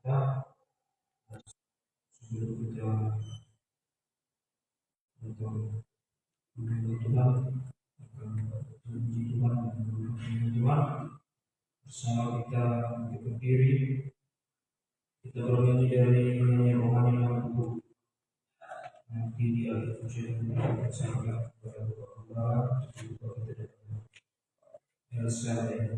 kita sebelum kita untuk menyembah Tuhan, memuji Tuhan dan memuji Tuhan bersama kita untuk berdiri, kita bernyanyi dari nyanyian rohani yang kubu. Nanti di akhir pujian kita serahkan kepada Bapak Gembala, juga kita dapat Elsa ya.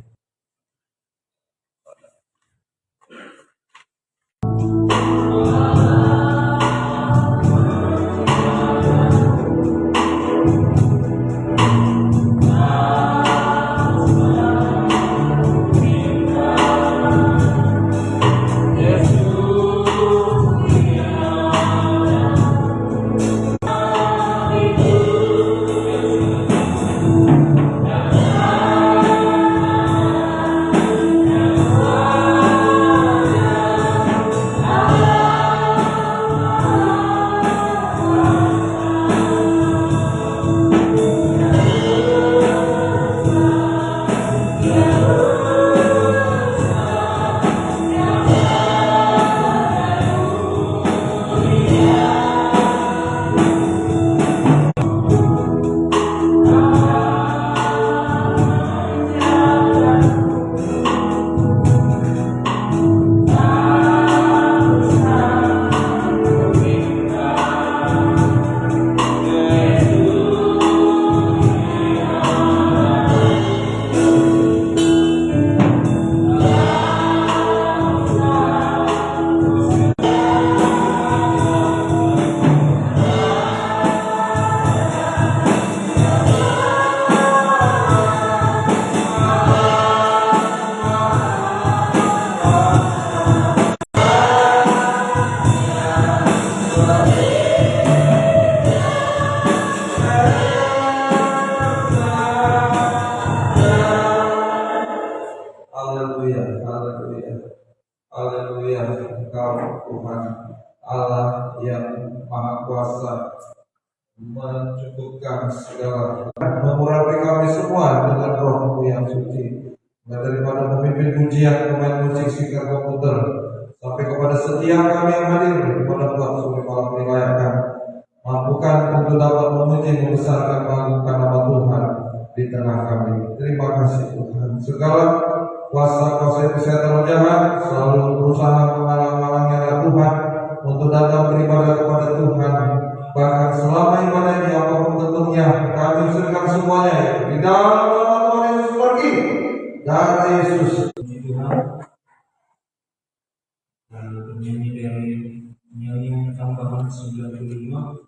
Mencukupkan segala, mengurapi kami semua dengan roh-Mu yang suci, daripada pemimpin pujian, pemain musik, speaker komputer, sampai kepada setiap kami yang hadir pada buat sore malam dilayakan, mampukan untuk dapat memuji, membesarkan, mengagungkan nama Tuhan di tengah kami. Terima kasih Tuhan. Segala kuasa kesehatan jahat selalu berusaha menghalang-halangi Tuhan untuk datang beribadah kepada Tuhan. Bahkan selama ibadah ini apapun bentuknya, kami usulkan semuanya di dalam nama Tuhan Yesus pergi. Darah Yesus. Puji Tuhan. Lalu penyanyi dari nyanyian tambahan 95.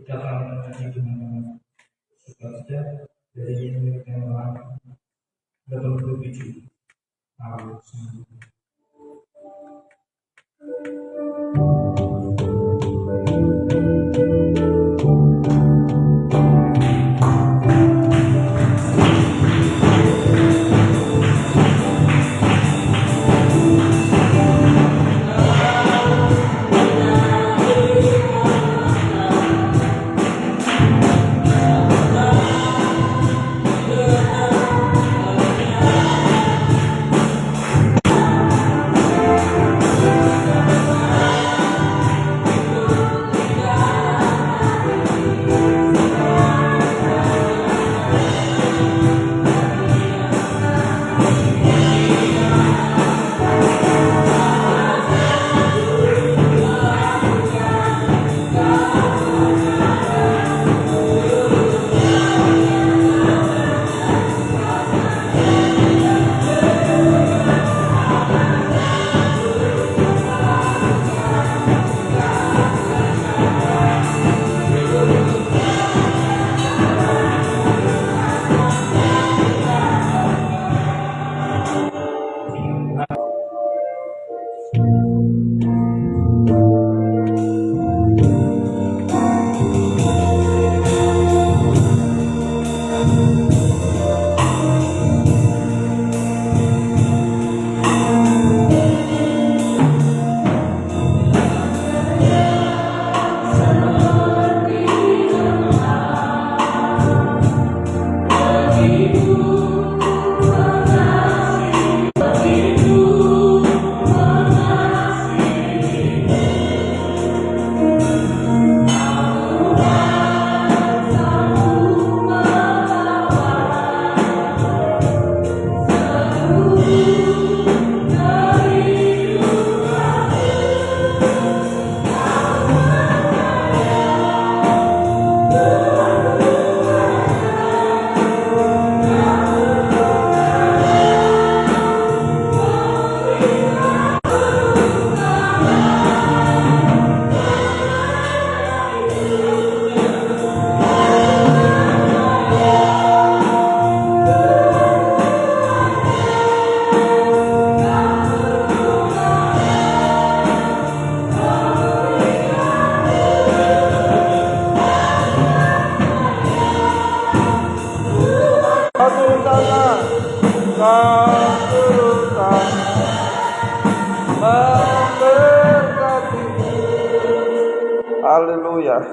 Kita akan menanti dengan sukacita dari yang lain 87.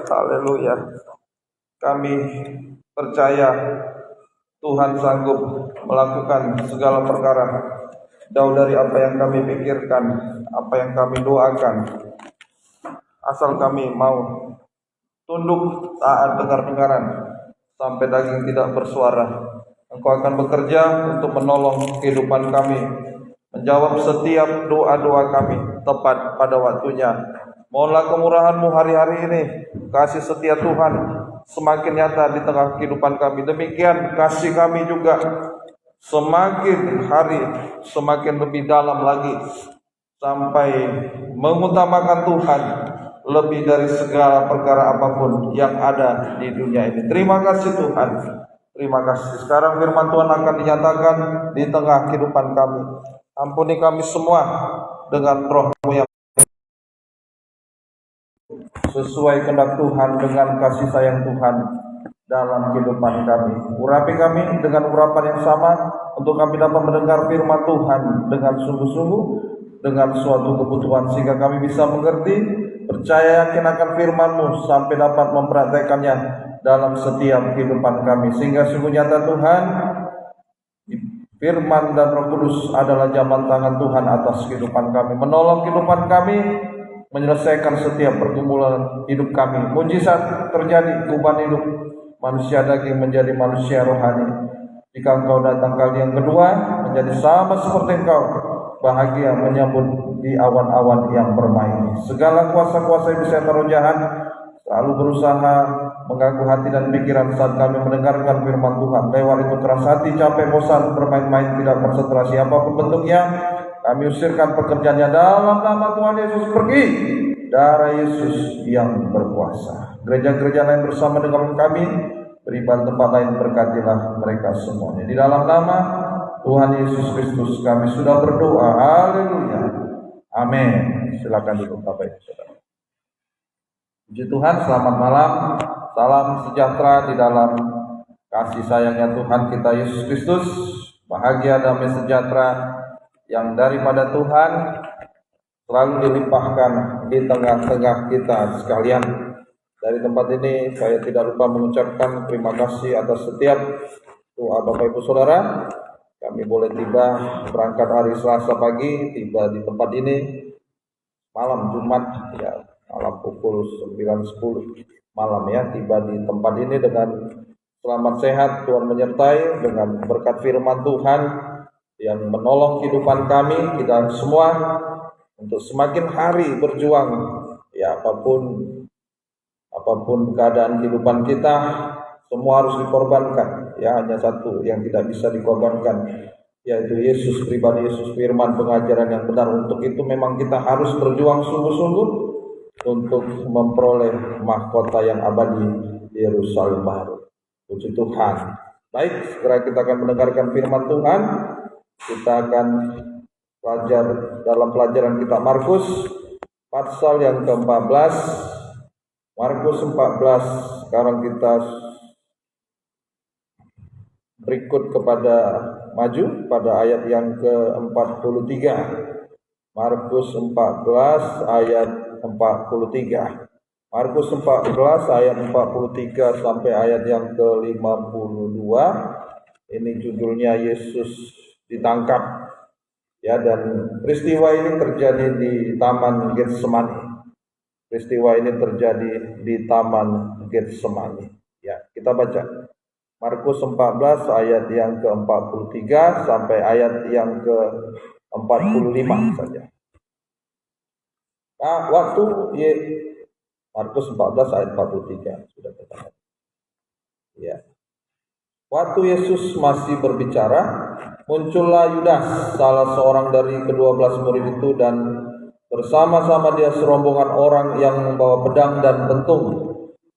haleluya. Kami percaya Tuhan sanggup melakukan segala perkara jauh dari apa yang kami pikirkan, apa yang kami doakan. Asal kami mau tunduk, taat, dengar-dengaran sampai daging tidak bersuara. Engkau akan bekerja untuk menolong kehidupan kami, menjawab setiap doa-doa kami tepat pada waktunya. Mohonlah kemurahan-Mu hari-hari ini, kasih setia Tuhan semakin nyata di tengah kehidupan kami. Demikian kasih kami juga semakin hari semakin lebih dalam lagi, sampai mengutamakan Tuhan lebih dari segala perkara apapun yang ada di dunia ini. Terima kasih Tuhan, terima kasih. Sekarang firman Tuhan akan dinyatakan di tengah kehidupan kami. Ampuni kami semua dengan Roh-Mu yang sesuai kehendak Tuhan, dengan kasih sayang Tuhan dalam kehidupan kami. Urapi kami dengan urapan yang sama, untuk kami dapat mendengar firman Tuhan dengan sungguh-sungguh, dengan suatu kebutuhan, sehingga kami bisa mengerti, percaya, yakin akan firman-Mu, sampai dapat mempraktekannya dalam setiap kehidupan kami. Sehingga sungguh nyata Tuhan, firman dan Roh Kudus adalah jambatan tangan Tuhan atas kehidupan kami, menolong kehidupan kami, menyelesaikan setiap pergumulan hidup kami. Mujizat terjadi, perubahan hidup manusia daging menjadi manusia rohani. Jika Engkau datang kali yang kedua, menjadi sama seperti Engkau, bahagia menyambut di awan-awan yang bermain. Segala kuasa-kuasa ibu setan roh jahat selalu berusaha mengganggu hati dan pikiran saat kami mendengarkan firman Tuhan. Lewat itu keras hati, capek, bosan, bermain-main, tidak konsentrasi apapun bentuknya, kami usirkan pekerjaannya dalam nama Tuhan Yesus. Pergi, darah Yesus yang berkuasa. Gereja-gereja lain bersama dengan kami, beribadah tempat lain, berkatilah mereka semuanya. Di dalam nama Tuhan Yesus Kristus kami sudah berdoa. Haleluya. Amin. Silakan duduk Bapak Ibu Saudara. Puji Tuhan, selamat malam. Salam sejahtera di dalam kasih sayangnya Tuhan kita Yesus Kristus. Bahagia, damai, sejahtera yang daripada Tuhan selalu dilimpahkan di tengah-tengah kita sekalian. Dari tempat ini saya tidak lupa mengucapkan terima kasih atas setiap doa Bapak Ibu Saudara. Kami boleh tiba berangkat hari Selasa pagi, tiba di tempat ini malam Jumat, ya malam pukul 9.10 malam ya, tiba di tempat ini dengan selamat sehat. Tuhan menyertai dengan berkat firman Tuhan yang menolong kehidupan kami, kita semua untuk semakin hari berjuang, ya apapun keadaan kehidupan kita, semua harus dikorbankan. Ya, hanya satu yang tidak bisa dikorbankan, yaitu Yesus pribadi, Yesus firman, pengajaran yang benar. Untuk itu memang kita harus berjuang sungguh-sungguh untuk memperoleh mahkota yang abadi di Yerusalem baru. Puji Tuhan. Baik, segera kita akan mendengarkan firman Tuhan. Kita akan belajar dalam pelajaran kita Markus pasal yang ke-14. Markus 14. Sekarang kita berikut kepada maju pada ayat yang ke-43. Markus 14 ayat 43. Markus 14 ayat 43 sampai ayat yang ke-52. Ini judulnya Yesus ditangkap. Ya, dan peristiwa ini terjadi di Taman Getsemani. Peristiwa ini terjadi di Taman Getsemani. Ya, kita baca. Markus 14 ayat yang ke-43 sampai ayat yang ke-45 saja. Nah, Markus 14 ayat 43 sudah kita lihat. Ya. Waktu Yesus masih berbicara, muncullah Yudas, salah seorang dari ke-12 murid itu, dan bersama-sama dia serombongan orang yang membawa pedang dan pentung,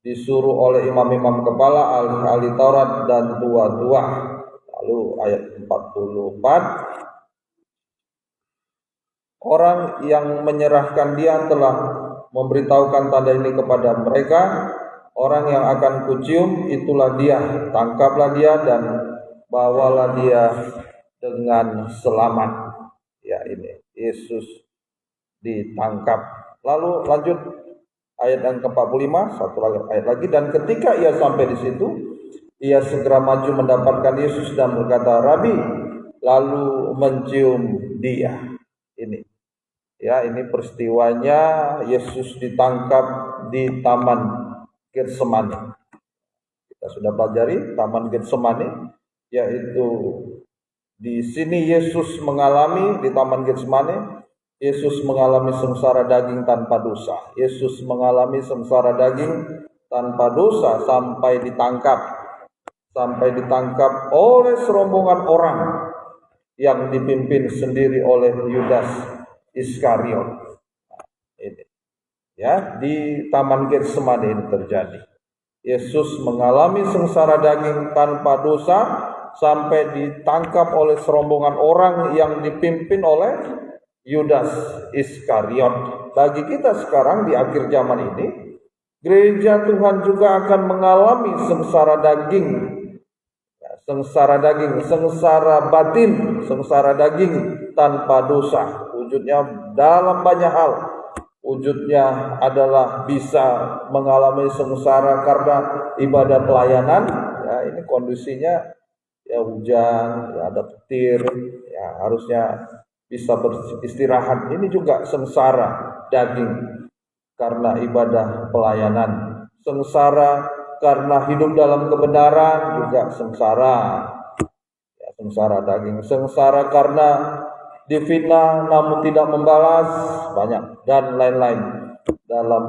disuruh oleh imam-imam kepala, ahli-ahli Taurat dan tua-tua. Lalu ayat 44, orang yang menyerahkan dia telah memberitahukan tanda ini kepada mereka. Orang yang akan kucium itulah dia, tangkaplah dia dan bawalah dia dengan selamat. Ya, ini Yesus ditangkap. Lalu lanjut Ayat yang ke-45, satu ayat lagi. Dan ketika ia sampai di situ, ia segera maju mendapatkan Yesus dan berkata, "Rabi," lalu mencium dia. Ini, ya, ini peristiwanya Yesus ditangkap di Taman Getsemani. Kita sudah pelajari Taman Getsemani, yaitu di sini Yesus mengalami di Taman Getsemani. Yesus mengalami sengsara daging tanpa dosa. Yesus mengalami sengsara daging tanpa dosa sampai ditangkap oleh serombongan orang yang dipimpin sendiri oleh Yudas Iskariot. Ini, ya, di Taman Getsemani ini terjadi. Yesus mengalami sengsara daging tanpa dosa sampai ditangkap oleh serombongan orang yang dipimpin oleh Yudas Iskariot. Bagi kita sekarang di akhir zaman ini, gereja Tuhan juga akan mengalami sengsara daging, sengsara batin, sengsara daging tanpa dosa. Wujudnya dalam banyak hal. Wujudnya adalah bisa mengalami sengsara karena ibadah pelayanan. Ya, ini kondisinya ya hujan, ya ada petir, ya harusnya bisa beristirahat. Ini juga sengsara daging karena ibadah pelayanan. Sengsara karena hidup dalam kebenaran juga sengsara. Ya, sengsara daging. Sengsara karena difitnah namun tidak membalas, banyak dan lain-lain dalam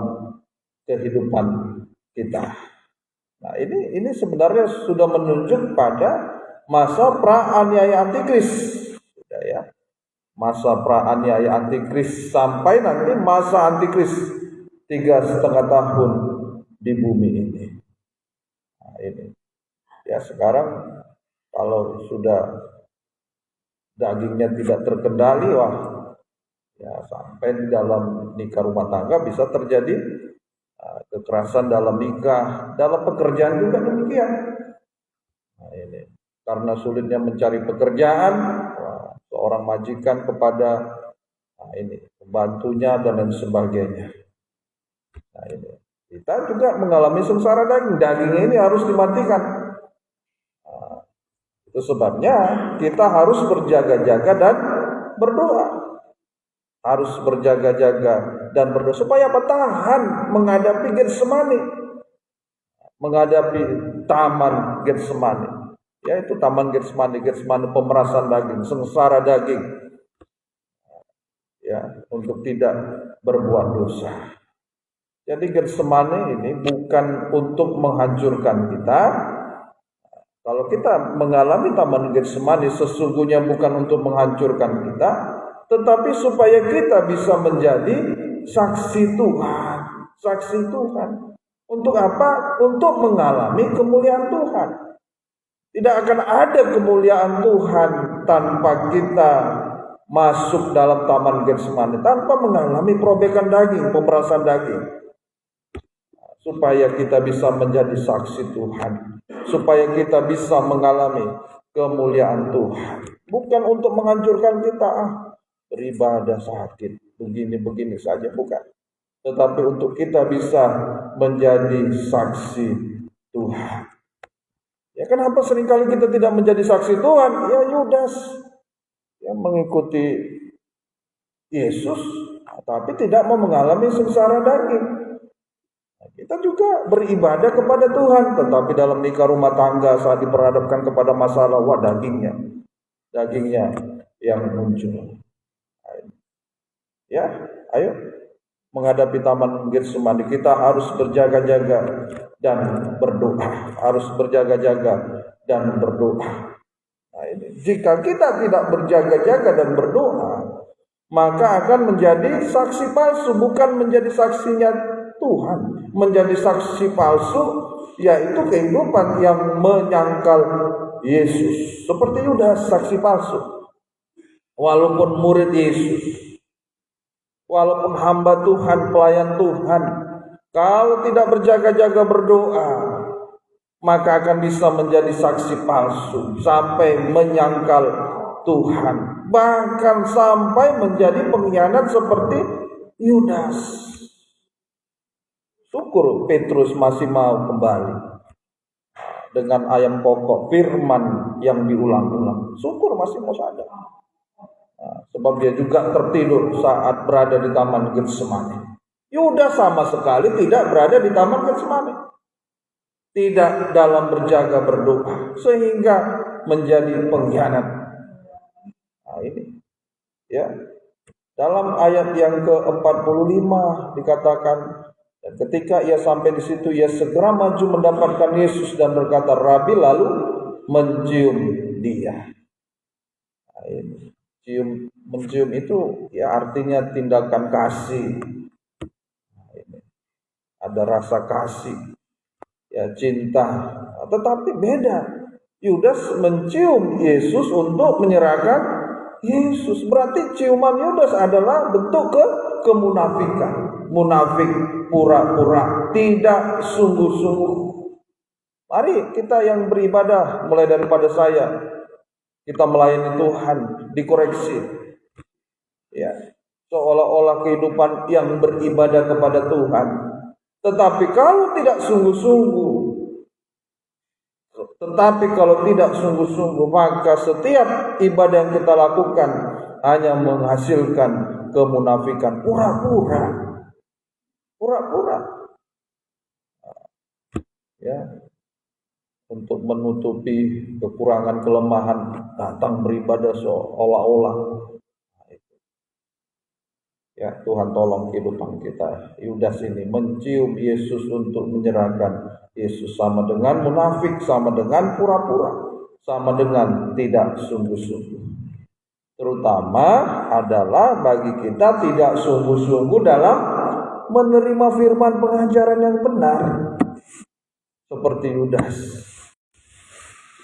kehidupan kita. Nah, ini sebenarnya sudah menunjuk pada masa pra-aniaya antikris. Sudah, ya. Masa pra-aniaya antikris sampai nanti masa antikris 3,5 tahun di bumi ini. Nah, ini. Ya, sekarang kalau sudah dagingnya tidak terkendali, wah, ya sampai di dalam nikah rumah tangga bisa terjadi kekerasan dalam nikah, dalam pekerjaan juga demikian. Nah, ini karena sulitnya mencari pekerjaan, seorang majikan kepada pembantunya dan lain sebagainya. Nah, ini kita juga mengalami sengsara dagingnya ini harus dimatikan. Itu sebabnya kita harus berjaga-jaga dan berdoa. Harus berjaga-jaga dan berdoa supaya bertahan menghadapi Getsemani. Menghadapi Taman Getsemani. Yaitu Taman Getsemani pemerasan daging, sengsara daging. Ya, untuk tidak berbuat dosa. Jadi Getsemani ini bukan untuk menghancurkan kita. Kalau kita mengalami Taman Getsemani sesungguhnya bukan untuk menghancurkan kita, tetapi supaya kita bisa menjadi saksi Tuhan. Saksi Tuhan. Untuk apa? Untuk mengalami kemuliaan Tuhan. Tidak akan ada kemuliaan Tuhan tanpa kita masuk dalam Taman Getsemani, tanpa mengalami perobekan daging, pemerasan daging. Supaya kita bisa menjadi saksi Tuhan, supaya kita bisa mengalami kemuliaan Tuhan. Bukan untuk menghancurkan kita, beribadah sakit, begini-begini saja, bukan. Tetapi untuk kita bisa menjadi saksi Tuhan. Ya, kenapa seringkali kita tidak menjadi saksi Tuhan? Ya, Yudas yang mengikuti Yesus, tapi tidak mau mengalami sengsara daging. Kita juga beribadah kepada Tuhan, tetapi dalam nikah rumah tangga saat diperhadapkan kepada masalah, wah dagingnya yang muncul. Ya, ayo menghadapi Taman Getsemani kita harus berjaga-jaga dan berdoa, harus berjaga-jaga dan berdoa. Nah, ini. Jika kita tidak berjaga-jaga dan berdoa, maka akan menjadi saksi palsu, bukan menjadi saksinya Tuhan. Menjadi saksi palsu yaitu kehidupan yang menyangkal Yesus. Seperti Yudas, saksi palsu. Walaupun murid Yesus, walaupun hamba Tuhan, pelayan Tuhan, kalau tidak berjaga-jaga berdoa, maka akan bisa menjadi saksi palsu sampai menyangkal Tuhan, bahkan sampai menjadi pengkhianat seperti Yudas. Syukur Petrus masih mau kembali dengan ayat pokok firman yang diulang-ulang. Syukur masih mau sadar. Sebab dia juga tertidur saat berada di Taman Getsemani. Yudas sama sekali tidak berada di Taman Getsemani. Tidak dalam berjaga berdoa sehingga menjadi pengkhianat. Nah, ini ya. Dalam ayat yang ke-45 dikatakan, dan ketika ia sampai di situ, ia segera maju mendapatkan Yesus dan berkata, "Rabi," lalu mencium dia. Nah, ini. Mencium itu ya artinya tindakan kasih. Nah, ini. Ada rasa kasih, ya cinta. Tetapi beda. Yudas mencium Yesus untuk menyerahkan Yesus. Berarti ciuman Yudas adalah bentuk kemunafikan. Munafik, pura-pura, tidak sungguh-sungguh. Mari kita yang beribadah, mulai daripada saya, kita melayani Tuhan, dikoreksi. Ya, seolah-olah kehidupan yang beribadah kepada Tuhan. Tetapi kalau tidak sungguh-sungguh, maka setiap ibadah yang kita lakukan hanya menghasilkan kemunafikan, pura-pura. Ya, untuk menutupi kekurangan kelemahan, datang beribadah seolah-olah. Ya, Tuhan tolong kehidupan kita. Yudas ini mencium Yesus untuk menyerahkan Yesus, sama dengan munafik, sama dengan pura-pura, sama dengan tidak sungguh-sungguh. Terutama adalah bagi kita tidak sungguh-sungguh dalam menerima firman pengajaran yang benar. Seperti Yudas,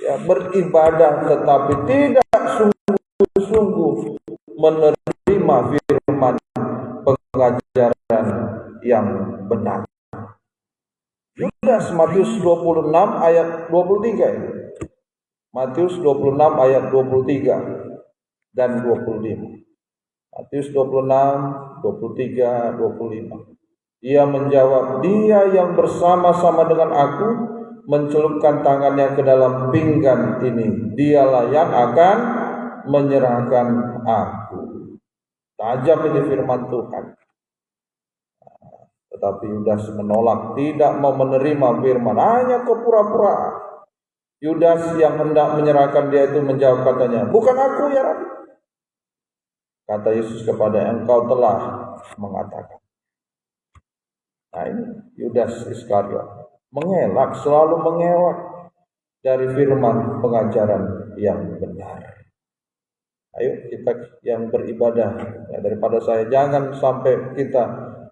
ya, beribadah tetapi tidak sungguh-sungguh menerima firman pengajaran yang benar. Yudas, Matius 26 ayat 23. Matius 26 ayat 23 dan 25. Matius 26, 23, 25. Ia menjawab, "Dia yang bersama-sama dengan aku mencelupkan tangannya ke dalam pinggan ini, dialah yang akan menyerahkan aku." Tajam ini firman Tuhan. Tetapi Yudas menolak, tidak mau menerima firman, hanya kepura-puraan. Yudas yang hendak menyerahkan dia itu menjawab, katanya, "Bukan aku ya Rabi." Kata Yesus kepada, "Engkau telah mengatakan." Nah, ini Yudas Iskariot mengelak, selalu mengelak dari firman pengajaran yang benar. Ayo kita yang beribadah, ya, daripada saya, jangan sampai kita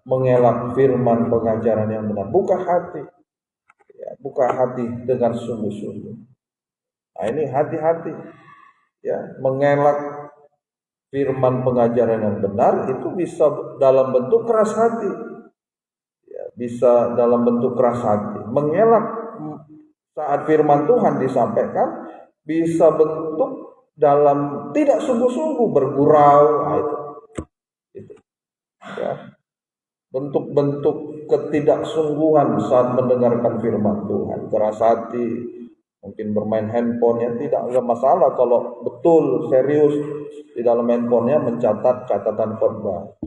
mengelak firman pengajaran yang benar. Buka hati, ya, buka hati dengan sungguh-sungguh. Nah, ini hati-hati, ya, mengelak firman pengajaran yang benar itu bisa dalam bentuk keras hati, ya, bisa dalam bentuk keras hati. Mengelak saat firman Tuhan disampaikan bisa bentuk dalam tidak sungguh-sungguh, bergurau. Nah, itu ya, bentuk-bentuk ketidaksungguhan saat mendengarkan firman Tuhan. Keras hati, mungkin bermain handphone, ya tidak ada masalah kalau betul serius di dalam handphonenya mencatat catatan khotbah.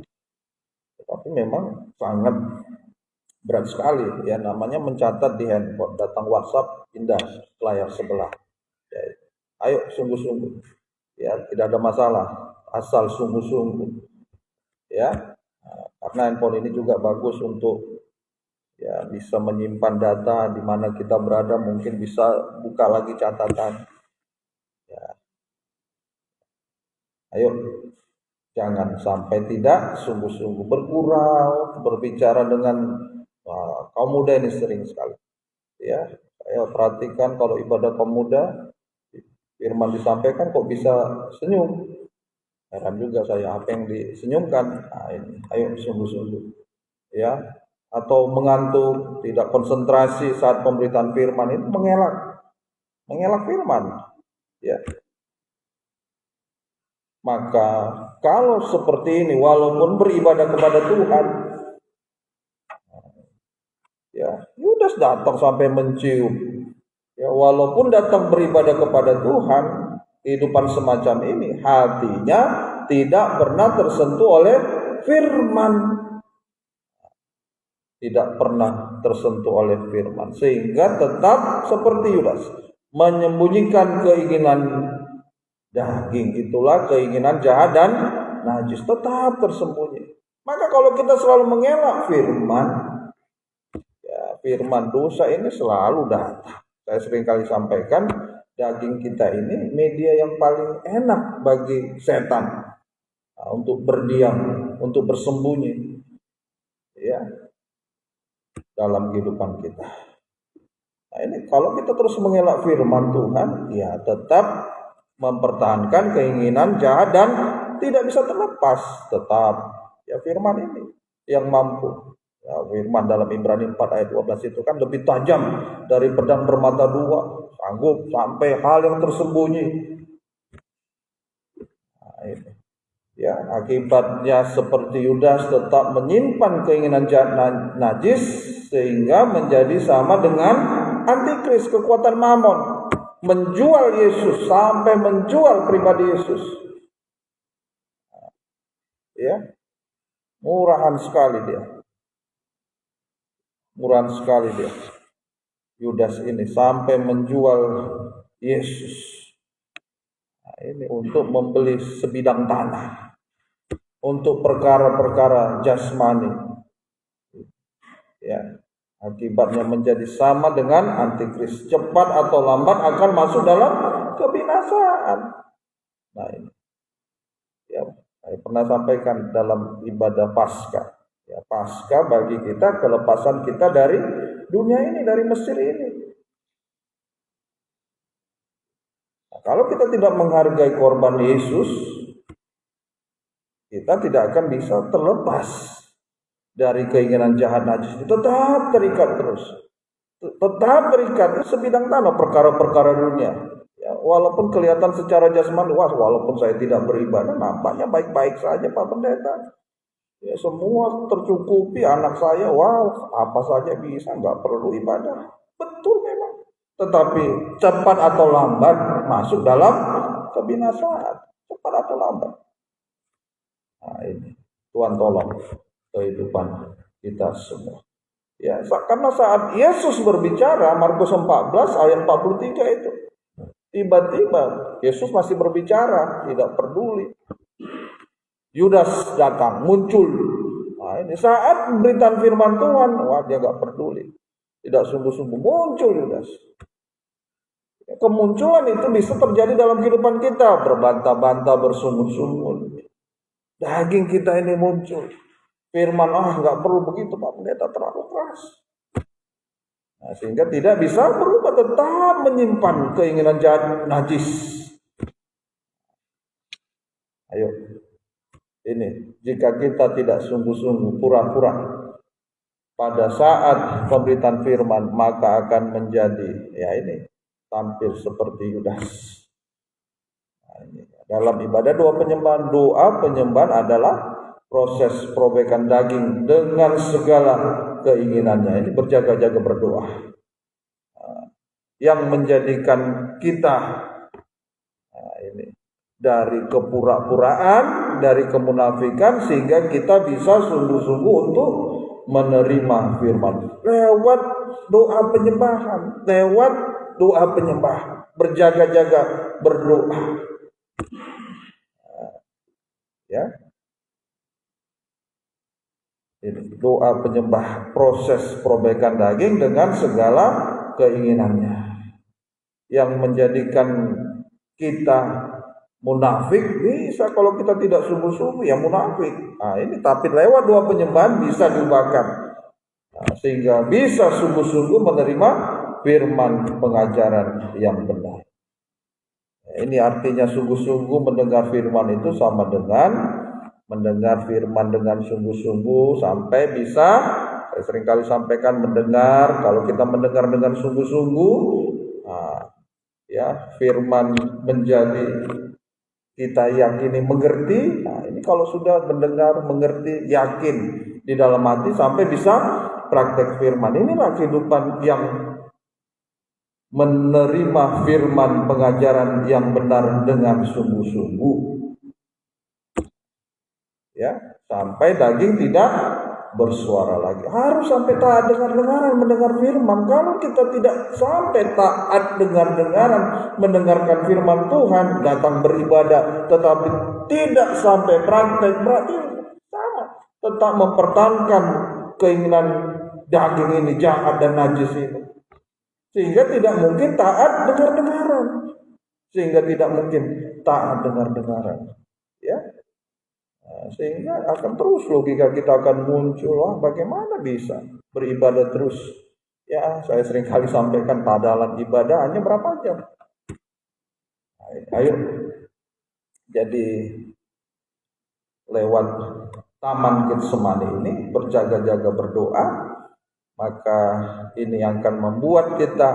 Tapi memang sangat berat sekali, ya, namanya mencatat di handphone. Datang WhatsApp, pindah layar sebelah. Ya, ayo sungguh-sungguh, ya, tidak ada masalah, asal sungguh-sungguh, ya. Karena handphone ini juga bagus untuk, ya, bisa menyimpan data di mana kita berada, mungkin bisa buka lagi catatan. Ya. Ayo, jangan sampai tidak sungguh-sungguh, bergurau, berbicara dengan kaum muda ini sering sekali. Ya, saya perhatikan kalau ibadah kaum muda, firman disampaikan kok bisa senyum. Heran juga saya, apa yang disenyumkan. Nah, ini, ayo sungguh-sungguh, ya. Atau mengantuk, tidak konsentrasi saat pemberitaan firman, itu mengelak firman, ya. Maka kalau seperti ini, walaupun beribadah kepada Tuhan, Yudas datang sampai mencium. Ya, walaupun datang beribadah kepada Tuhan, kehidupan semacam ini hatinya tidak pernah tersentuh oleh firman. Tidak pernah tersentuh oleh firman, sehingga tetap seperti Yudas, menyembunyikan keinginan daging. Itulah keinginan jahat dan najis, tetap tersembunyi. Maka kalau kita selalu mengelak firman, ya, firman dosa ini selalu datang. Saya sering kali sampaikan, daging kita ini media yang paling enak bagi setan, untuk berdiam, untuk bersembunyi, ya, dalam kehidupan kita. Nah, ini kalau kita terus mengelak firman Tuhan, ya tetap mempertahankan keinginan jahat dan tidak bisa terlepas. Tetap, ya, firman ini yang mampu. Ya, firman dalam Ibrani 4 ayat 12 itu kan lebih tajam dari pedang bermata dua, sanggup sampai hal yang tersembunyi. Nah, ini. Ya, akibatnya seperti Yudas tetap menyimpan keinginan jahat najis, sehingga menjadi sama dengan antikris, kekuatan mamon, menjual Yesus sampai menjual pribadi Yesus. Ya, murahan sekali dia. Murahan sekali dia. Yudas ini sampai menjual Yesus. Nah, ini untuk membeli sebidang tanah, untuk perkara-perkara jasmani. Ya, akibatnya menjadi sama dengan antikris. Cepat atau lambat akan masuk dalam kebinasaan. Nah, ini. Ya, saya pernah sampaikan dalam ibadah Paskah. Ya, Paskah bagi kita kelepasan kita dari dunia ini, dari Mesir ini. Nah, kalau kita tidak menghargai korban Yesus, kita tidak akan bisa terlepas dari keinginan jahat najis. Tetap terikat terus. Tetap terikat itu sebidang tanah, perkara-perkara dunia. Ya, walaupun kelihatan secara jasmani, walaupun saya tidak beribadah, nampaknya baik-baik saja Pak Pendeta. Ya, semua tercukupi, anak saya, apa saja bisa, nggak perlu ibadah. Betul memang. Tetapi cepat atau lambat masuk dalam kebinasaan. Cepat atau lambat. Nah, ini Tuhan tolong kehidupan kita semua. Ya, karena saat Yesus berbicara, Markus 14 ayat 43 itu, tiba-tiba Yesus masih berbicara, tidak peduli. Yudas datang, muncul. Nah, ini saat pemberitaan firman Tuhan, dia nggak peduli, tidak sungguh-sungguh, muncul Yudas. Kemunculan itu bisa terjadi dalam kehidupan kita, berbantah-bantah, bersungut-sungut. Daging kita ini muncul. Firman, nggak perlu begitu Pak Pendeta, terlalu keras. Nah, sehingga tidak bisa berubah, tetap menyimpan keinginan jahat najis. Ayo. Ini, jika kita tidak sungguh-sungguh, pura-pura pada saat pemberitaan firman, maka akan menjadi, ya ini, tampil seperti Yudas. Nah, ini. Dalam ibadah doa penyembahan adalah proses perobekan daging dengan segala keinginannya. Ini berjaga-jaga berdoa. Yang menjadikan kita, ini, dari kepura-puraan, dari kemunafikan, sehingga kita bisa sungguh-sungguh untuk menerima firman lewat doa penyembahan, berjaga-jaga berdoa. Ya, ini doa penyembah, proses perobekan daging dengan segala keinginannya, yang menjadikan kita munafik. Bisa kalau kita tidak sungguh-sungguh, ya munafik. Nah, ini tapi lewat doa penyembahan bisa diubahkan, sehingga bisa sungguh-sungguh menerima firman pengajaran yang benar. Ini artinya sungguh-sungguh mendengar firman itu sama dengan mendengar firman dengan sungguh-sungguh sampai bisa, saya seringkali sampaikan, mendengar, kalau kita mendengar dengan sungguh-sungguh, ya, firman menjadi kita yakini, mengerti. Nah, ini kalau sudah mendengar, mengerti, yakin di dalam hati sampai bisa praktek firman. Inilah kehidupan yang menerima firman pengajaran yang benar dengan sungguh-sungguh. Ya, sampai daging tidak bersuara lagi. Harus sampai taat dengar-dengaran mendengar firman. Kalau kita tidak sampai taat dengar-dengaran mendengarkan firman Tuhan, datang beribadah tetapi tidak sampai praktek, berarti sama, tetap mempertahankan keinginan daging ini, jahat dan najis ini. Sehingga tidak mungkin taat dengar-dengaran. Ya. Sehingga akan terus logika kita akan muncul, bagaimana bisa beribadah terus? Ya, saya sering kali sampaikan padahalan ibadah hanya berapa jam. Ayo, jadi lewat Taman Getsemani ini berjaga-jaga berdoa, maka ini akan membuat kita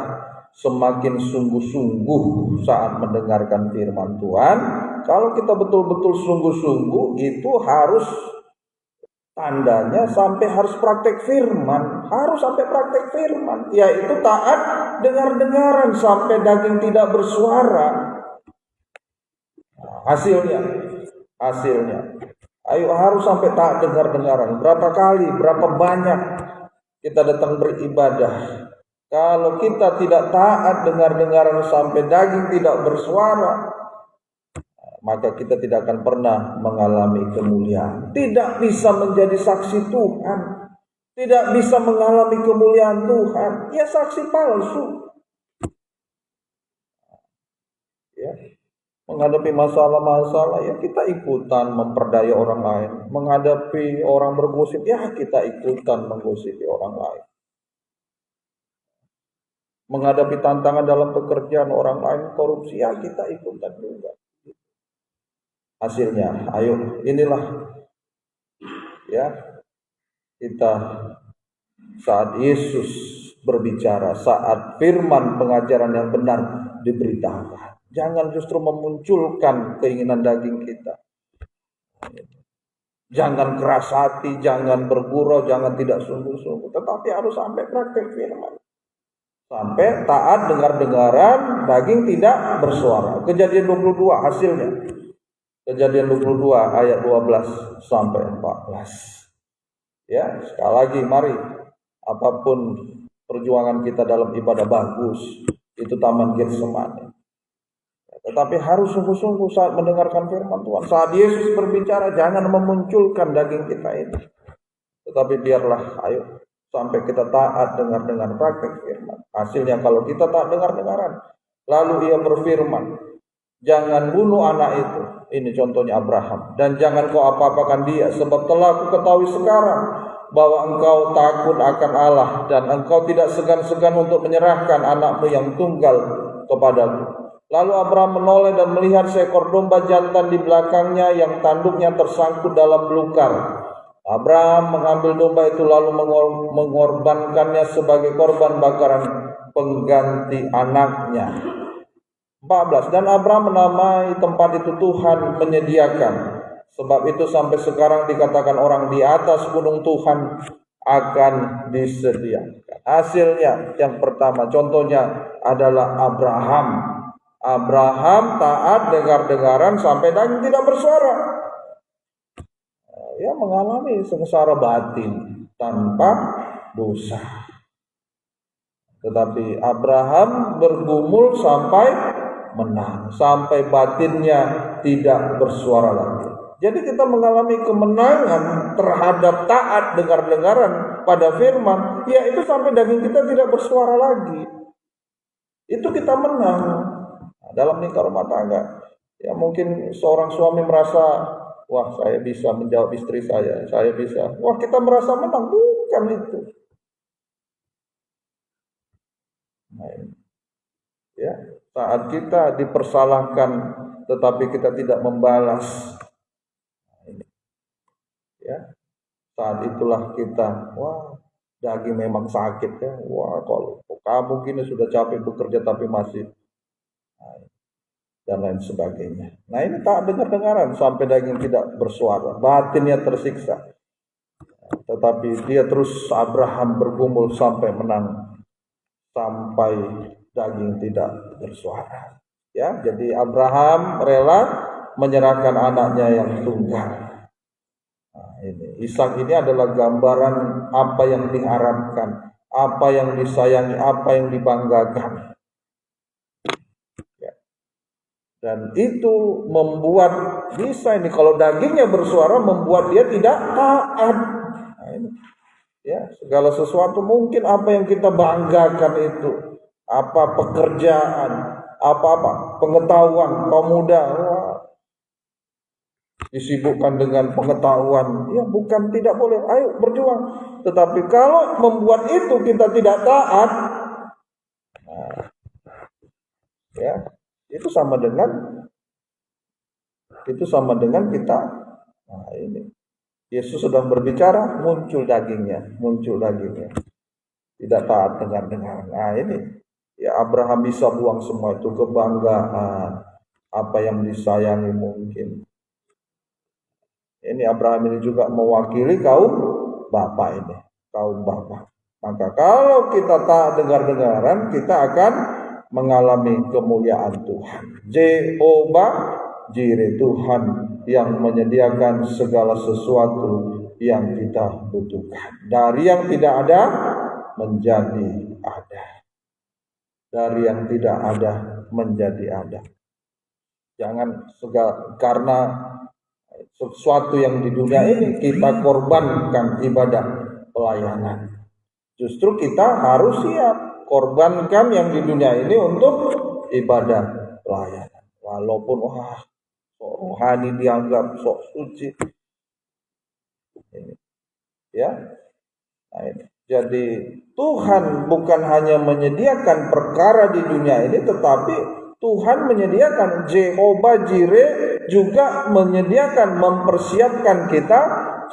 semakin sungguh-sungguh saat mendengarkan firman Tuhan. Kalau kita betul-betul sungguh-sungguh, itu harus tandanya sampai harus praktek firman, yaitu taat dengar-dengaran sampai daging tidak bersuara. Hasilnya, ayo harus sampai taat dengar-dengaran. Berapa kali, berapa banyak kita datang beribadah, kalau kita tidak taat dengar-dengaran sampai daging tidak bersuara, maka kita tidak akan pernah mengalami kemuliaan. Tidak bisa menjadi saksi Tuhan, tidak bisa mengalami kemuliaan Tuhan. Ya, saksi palsu. Ya, menghadapi masalah-masalah, ya kita ikutan memperdaya orang lain. Menghadapi orang bergosip, ya kita ikutan menggosipi orang lain. Menghadapi tantangan dalam pekerjaan orang lain korupsi, ya kita ikutan juga. Hasilnya, ayo inilah ya kita saat Yesus berbicara, saat firman pengajaran yang benar diberitakan. Jangan justru memunculkan keinginan daging kita. Jangan keras hati, jangan bergurau, jangan tidak sungguh-sungguh, tetapi harus sampai praktek firman. Sampai taat dengar-dengaran, daging tidak bersuara. Kejadian 22 hasilnya. Kejadian 22 ayat 12 sampai 14. Ya, sekali lagi mari, apapun perjuangan kita dalam ibadah bagus, itu Taman Getsemani. Tetapi harus sungguh-sungguh saat mendengarkan firman Tuhan. Saat Yesus berbicara, jangan memunculkan daging kita ini. Tetapi biarlah, ayo, sampai kita taat dengar-dengar praktek firman. Hasilnya kalau kita taat dengar-dengaran, lalu ia berfirman, jangan bunuh anak itu. Ini contohnya Abraham. Dan jangan kau apa-apakan dia, sebab telah aku ketahui sekarang bahwa engkau takut akan Allah, dan engkau tidak segan-segan untuk menyerahkan anakmu yang tunggal kepadaku. Lalu Abraham menoleh dan melihat seekor domba jantan di belakangnya yang tanduknya tersangkut dalam belukar. Abraham mengambil domba itu lalu mengorbankannya sebagai korban bakaran pengganti anaknya. 14. Dan Abraham menamai tempat itu Tuhan menyediakan. Sebab itu sampai sekarang dikatakan orang di atas gunung Tuhan akan disediakan. Hasilnya yang pertama, contohnya adalah Abraham. Abraham taat dengar-dengaran sampai daging tidak bersuara. Ya, mengalami sengsara batin tanpa dosa. Tetapi Abraham bergumul sampai menang, sampai batinnya tidak bersuara lagi. Jadi kita mengalami kemenangan terhadap taat dengar-dengaran pada firman, yaitu sampai daging kita tidak bersuara lagi. Itu kita menang. Nah, dalam lingkar rumah tangga, ya mungkin seorang suami merasa, wah saya bisa menjawab istri saya bisa. Wah kita merasa menang, bukan itu. Nah, ya, saat kita dipersalahkan tetapi kita tidak membalas, ya, saat itulah kita, wah daging memang sakit ya. Wah kalau kamu gini sudah capek bekerja tapi masih, dan lain sebagainya. Nah ini tak dengar-dengaran sampai daging tidak bersuara, batinnya tersiksa. Tetapi dia terus Abraham bergumul sampai menang, sampai daging tidak bersuara. Ya, jadi Abraham rela menyerahkan anaknya yang tunggal. Nah, ini Ishak ini adalah gambaran apa yang diharapkan, apa yang disayangi, apa yang dibanggakan. Ya. Dan itu membuat bisa ini kalau dagingnya bersuara membuat dia tidak taat. Nah, ini. Ya, segala sesuatu mungkin apa yang kita banggakan itu, apa pekerjaan, apa pengetahuan, kaum muda, wah, disibukkan dengan pengetahuan, ya bukan tidak boleh, ayo berjuang. Tetapi kalau membuat itu kita tidak taat, nah, ya itu sama dengan kita. Nah, ini Yesus sedang berbicara, muncul dagingnya, tidak taat dengar. Nah ini, ya Abraham bisa buang semua itu, kebanggaan, apa yang disayangi mungkin. Ini Abraham ini juga mewakili kaum bapak. Maka kalau kita taat dengar-dengaran, kita akan mengalami kemuliaan Tuhan. Jehovah Jireh, Tuhan yang menyediakan segala sesuatu yang kita butuhkan. Dari yang tidak ada menjadi ada. Dari yang tidak ada menjadi ada. Jangan karena sesuatu yang di dunia ini kita korbankan ibadah pelayanan. Justru kita harus siap korbankan yang di dunia ini untuk ibadah pelayanan. Walaupun sok rohani dianggap sok suci. Ya. Nah, ini. Jadi Tuhan bukan hanya menyediakan perkara di dunia ini, tetapi Tuhan menyediakan, Jehovah Jireh juga menyediakan, mempersiapkan kita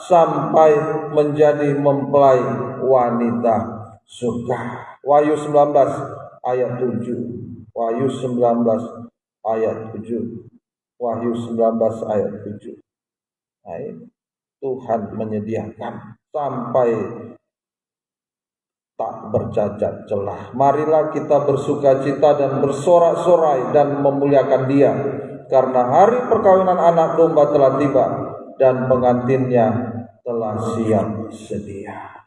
sampai menjadi mempelai wanita surga. Wahyu 19 ayat 7. Wahyu 19 ayat 7. Wahyu 19 ayat 7. Nah, ini Tuhan menyediakan sampai tak bercacat celah. Marilah kita bersukacita dan bersorak-sorai dan memuliakan Dia, karena hari perkawinan anak domba telah tiba dan pengantinnya telah siap sedia.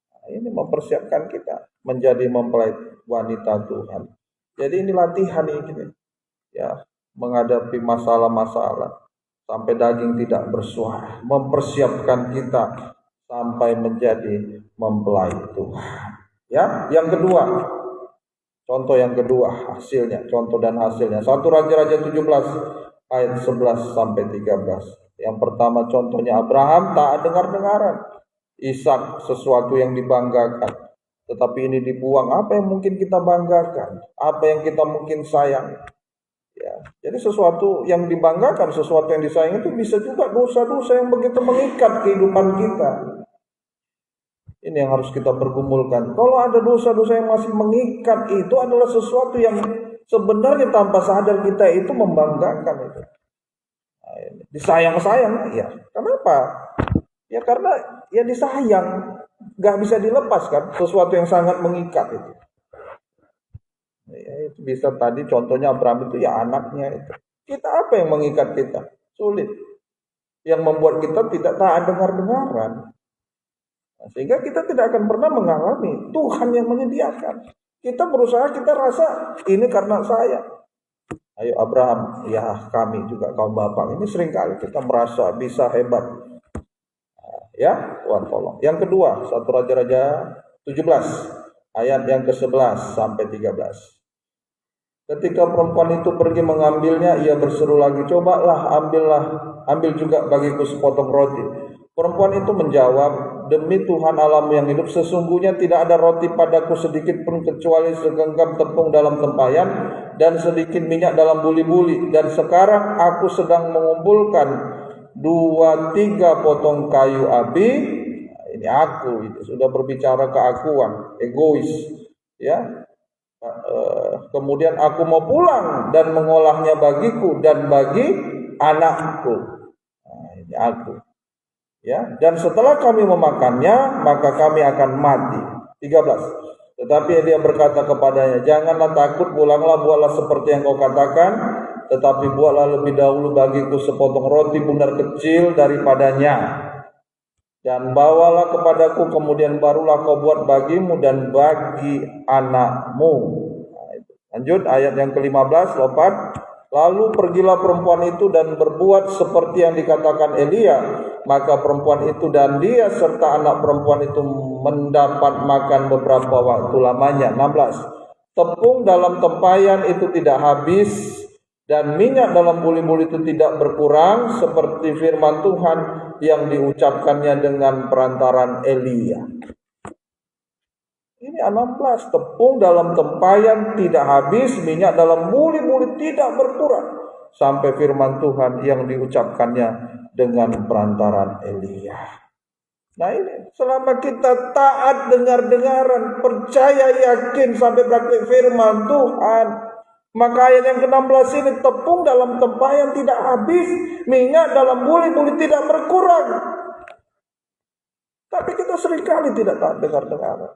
Nah, ini mempersiapkan kita menjadi mempelai wanita Tuhan. Jadi ini latihan ini, ya, menghadapi masalah-masalah sampai daging tidak bersuara, mempersiapkan kita sampai menjadi mempelai Tuhan. Ya, yang kedua, contoh yang kedua hasilnya, contoh dan hasilnya. 1 Raja-Raja 17 ayat 11 sampai 13. Yang pertama contohnya Abraham taat dengar-dengaran. Ishak sesuatu yang dibanggakan. Tetapi ini dibuang, apa yang mungkin kita banggakan? Apa yang kita mungkin sayang? Ya, jadi sesuatu yang dibanggakan, sesuatu yang disayang itu bisa juga dosa-dosa yang begitu mengikat kehidupan kita. Ini yang harus kita pergumulkan. Kalau ada dosa-dosa yang masih mengikat, itu adalah sesuatu yang sebenarnya tanpa sadar kita itu membanggakan itu. Nah, disayang-sayang, ya. Kenapa? Ya karena ya disayang, gak bisa dilepaskan. Sesuatu yang sangat mengikat itu. Ya, itu bisa tadi contohnya Abraham itu ya anaknya itu. Kita apa yang mengikat kita? Sulit. Yang membuat kita tidak taat dengar-dengaran. Nah, sehingga kita tidak akan pernah mengalami Tuhan yang menyediakan. Kita berusaha, kita rasa ini karena saya. Ayo Abraham, ya kami juga kaum bapak ini seringkali kita merasa bisa hebat. Nah, ya Tuhan tolong. Yang kedua, 1 Raja-Raja 17 ayat yang ke-11 sampai 13. Ketika perempuan itu pergi mengambilnya, ia berseru lagi, cobalah, ambil juga bagiku sepotong roti. Perempuan itu menjawab, demi Tuhan Allahmu yang hidup, sesungguhnya tidak ada roti padaku sedikit pun kecuali segenggam tepung dalam tempayan dan sedikit minyak dalam buli-buli. Dan sekarang aku sedang mengumpulkan 2-3 potong kayu api. Ini aku, ini sudah berbicara keakuan, egois, ya. Kemudian aku mau pulang dan mengolahnya bagiku dan bagi anakku. Nah, ini aku. Ya, dan setelah kami memakannya, maka kami akan mati. 13. Tetapi Elia berkata kepadanya, janganlah takut, pulanglah, buatlah seperti yang kau katakan, tetapi buatlah lebih dahulu bagiku sepotong roti bundar kecil daripadanya, dan bawalah kepadaku, kemudian barulah kau buat bagimu dan bagi anakmu. Lanjut ayat yang ke-15, lompat. Lalu pergilah perempuan itu dan berbuat seperti yang dikatakan Elia. Maka perempuan itu dan dia serta anak perempuan itu mendapat makan beberapa waktu lamanya. 16. Tepung dalam tempayan itu tidak habis, dan minyak dalam buli-buli itu tidak berkurang, seperti firman Tuhan yang diucapkannya dengan perantaran Elia. Ini 16, tepung dalam tempayan tidak habis, minyak dalam buli-buli tidak berkurang, sampai firman Tuhan yang diucapkannya dengan perantaran Elia. Nah ini, selama kita taat dengar-dengaran, percaya, yakin, sampai praktik firman Tuhan, maka ayat yang ke-16 ini, tepung dalam tempayan tidak habis, minyak dalam buli-buli tidak berkurang. Tapi kita seringkali tidak taat dengar-dengaran.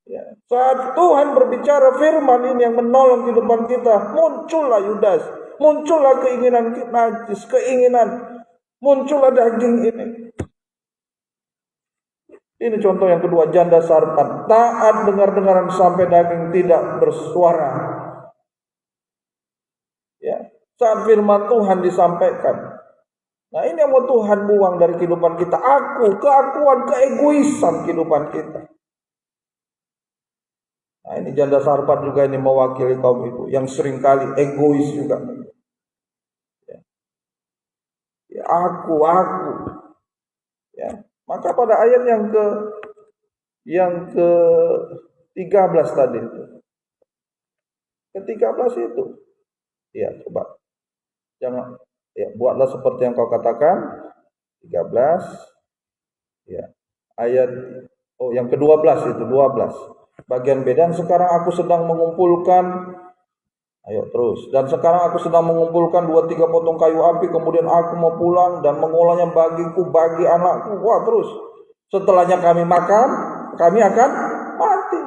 Ya. Saat Tuhan berbicara firman ini yang menolong kehidupan kita, muncullah Yudas, muncullah keinginan najis, muncullah daging ini. Ini contoh yang kedua, janda sarpan, taat dengar-dengaran sampai daging tidak bersuara. Ya, saat firman Tuhan disampaikan. Nah ini yang mau Tuhan buang dari kehidupan kita. Keakuan, keegoisan kehidupan kita. Nah ini janda sarpan juga ini mewakili kaum itu yang seringkali egois juga. Ya, aku. Ya, maka pada ayat yang ke 13 tadi itu. Ke-13 itu. Ya, coba. Jangan. Ya, buatlah seperti yang kau katakan. 13. Ya. Ayat yang ke-12 itu, 12. Bagian B, dan sekarang aku sedang mengumpulkan, ayo terus. Dan sekarang aku sedang mengumpulkan 2-3 potong kayu api, kemudian aku mau pulang dan mengolahnya bagiku, bagi anakku. Wah, terus. Setelahnya kami makan, kami akan mati.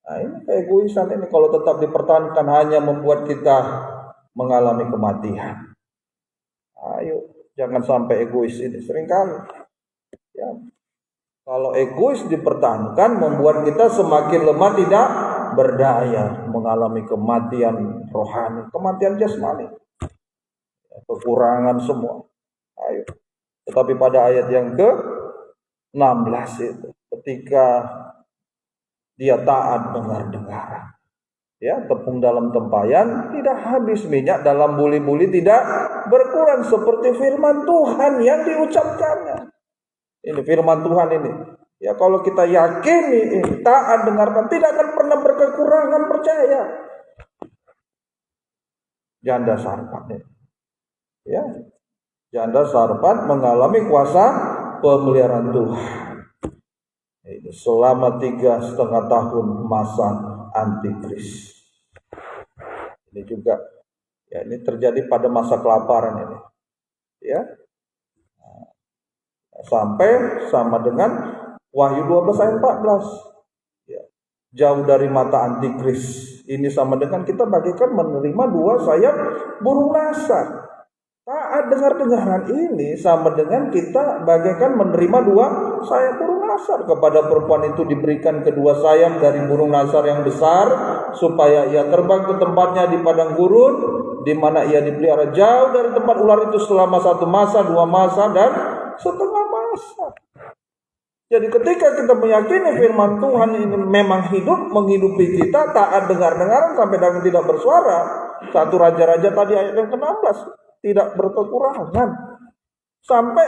Nah, ini keegoisan ini kalau tetap dipertahankan hanya membuat kita mengalami kematian. Ayo, jangan sampai egois ini seringkali. Ya. Kalau egois dipertahankan membuat kita semakin lemah, tidak berdaya, mengalami kematian rohani, kematian jasmani, kekurangan semua. Ayo. Tetapi pada ayat yang ke-16 itu, ketika dia taat dengar-dengaran. Ya, tepung dalam tempayan tidak habis, minyak dalam buli-buli tidak berkurang, seperti firman Tuhan yang diucapkannya. Ini firman Tuhan ini. Ya, kalau kita yakini, taat dengarkan, tidak akan pernah berkekurangan, percaya. Janda sarpan. Ya, janda sarpan mengalami kuasa pemeliharaan Tuhan. Ini selama 3,5 tahun masa antikris. Ini juga, ya, ini terjadi pada masa kelaparan ini, ya, sampai sama dengan Wahyu 12 ayat 14. Ya, jauh dari mata antikris. Ini sama dengan kita bagikan menerima 2 sayap burung nasar. Taat dengar-dengaran ini sama dengan kita bagaikan menerima 2 sayap burung nasar. Kepada perempuan itu diberikan kedua sayap dari burung nasar yang besar, supaya ia terbang ke tempatnya di padang gurun, di mana ia dipelihara jauh dari tempat ular itu selama 1 masa, 2 masa, dan setengah masa. Jadi ketika kita meyakini firman Tuhan ini memang hidup, menghidupi kita, taat dengar-dengaran sampai daging tidak bersuara. 1 Raja-Raja tadi ayat yang ke-16, tidak berkekurangan. Sampai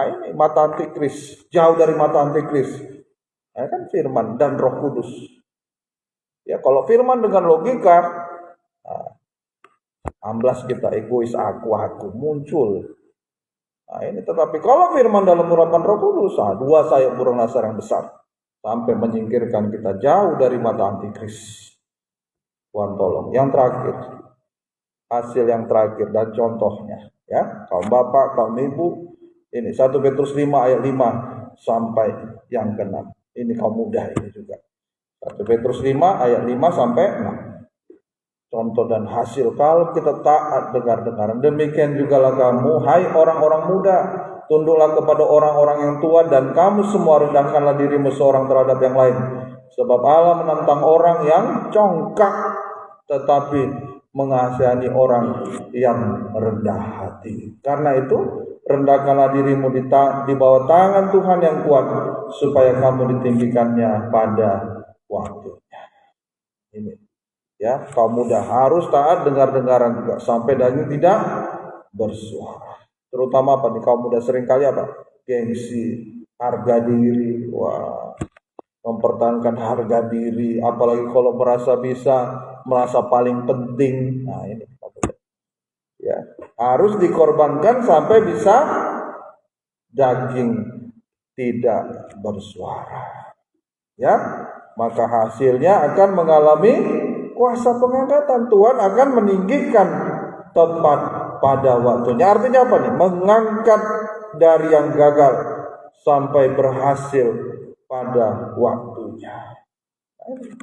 ini mata antikris, jauh dari mata antikris. Kan firman dan Roh Kudus. Ya, kalau firman dengan logika, amblas kita egois, aku muncul. Nah ini, tetapi kalau firman dalam urapan Roh Kudus, 2 sayap burung nasar yang besar, sampai menyingkirkan kita jauh dari mata antikris. Tuhan tolong. Yang terakhir, hasil yang terakhir dan contohnya, Ya, kaum bapak, kaum ibu. Ini 1 Petrus 5 ayat 5 sampai yang ke-6. Ini kaum muda ini juga. 1 Petrus 5 ayat 5 sampai 6. Contoh dan hasil kalau kita taat dengar-dengaran. Demikian jugalah kamu, hai orang-orang muda, tunduklah kepada orang-orang yang tua, dan kamu semua rendahkanlah dirimu seorang terhadap yang lain. Sebab Allah menentang orang yang congkak, tetapi mengasihani orang yang rendah hati. Karena itu, rendahkanlah dirimu di bawah tangan Tuhan yang kuat, supaya kamu ditinggikannya pada waktunya. Ini. Ya, kaum muda harus taat dengar-dengaran juga sampai daging tidak bersuara. Terutama apa nih kaum muda seringkali apa? Gengsi, harga diri. Wah, mempertahankan harga diri, apalagi kalau merasa paling penting. Nah, ini kaum muda. Ya, harus dikorbankan sampai bisa daging tidak bersuara. Ya, maka hasilnya akan mengalami kuasa pengangkatan. Tuhan akan meninggikan tepat pada waktunya. Artinya apa nih? Mengangkat dari yang gagal sampai berhasil pada waktunya.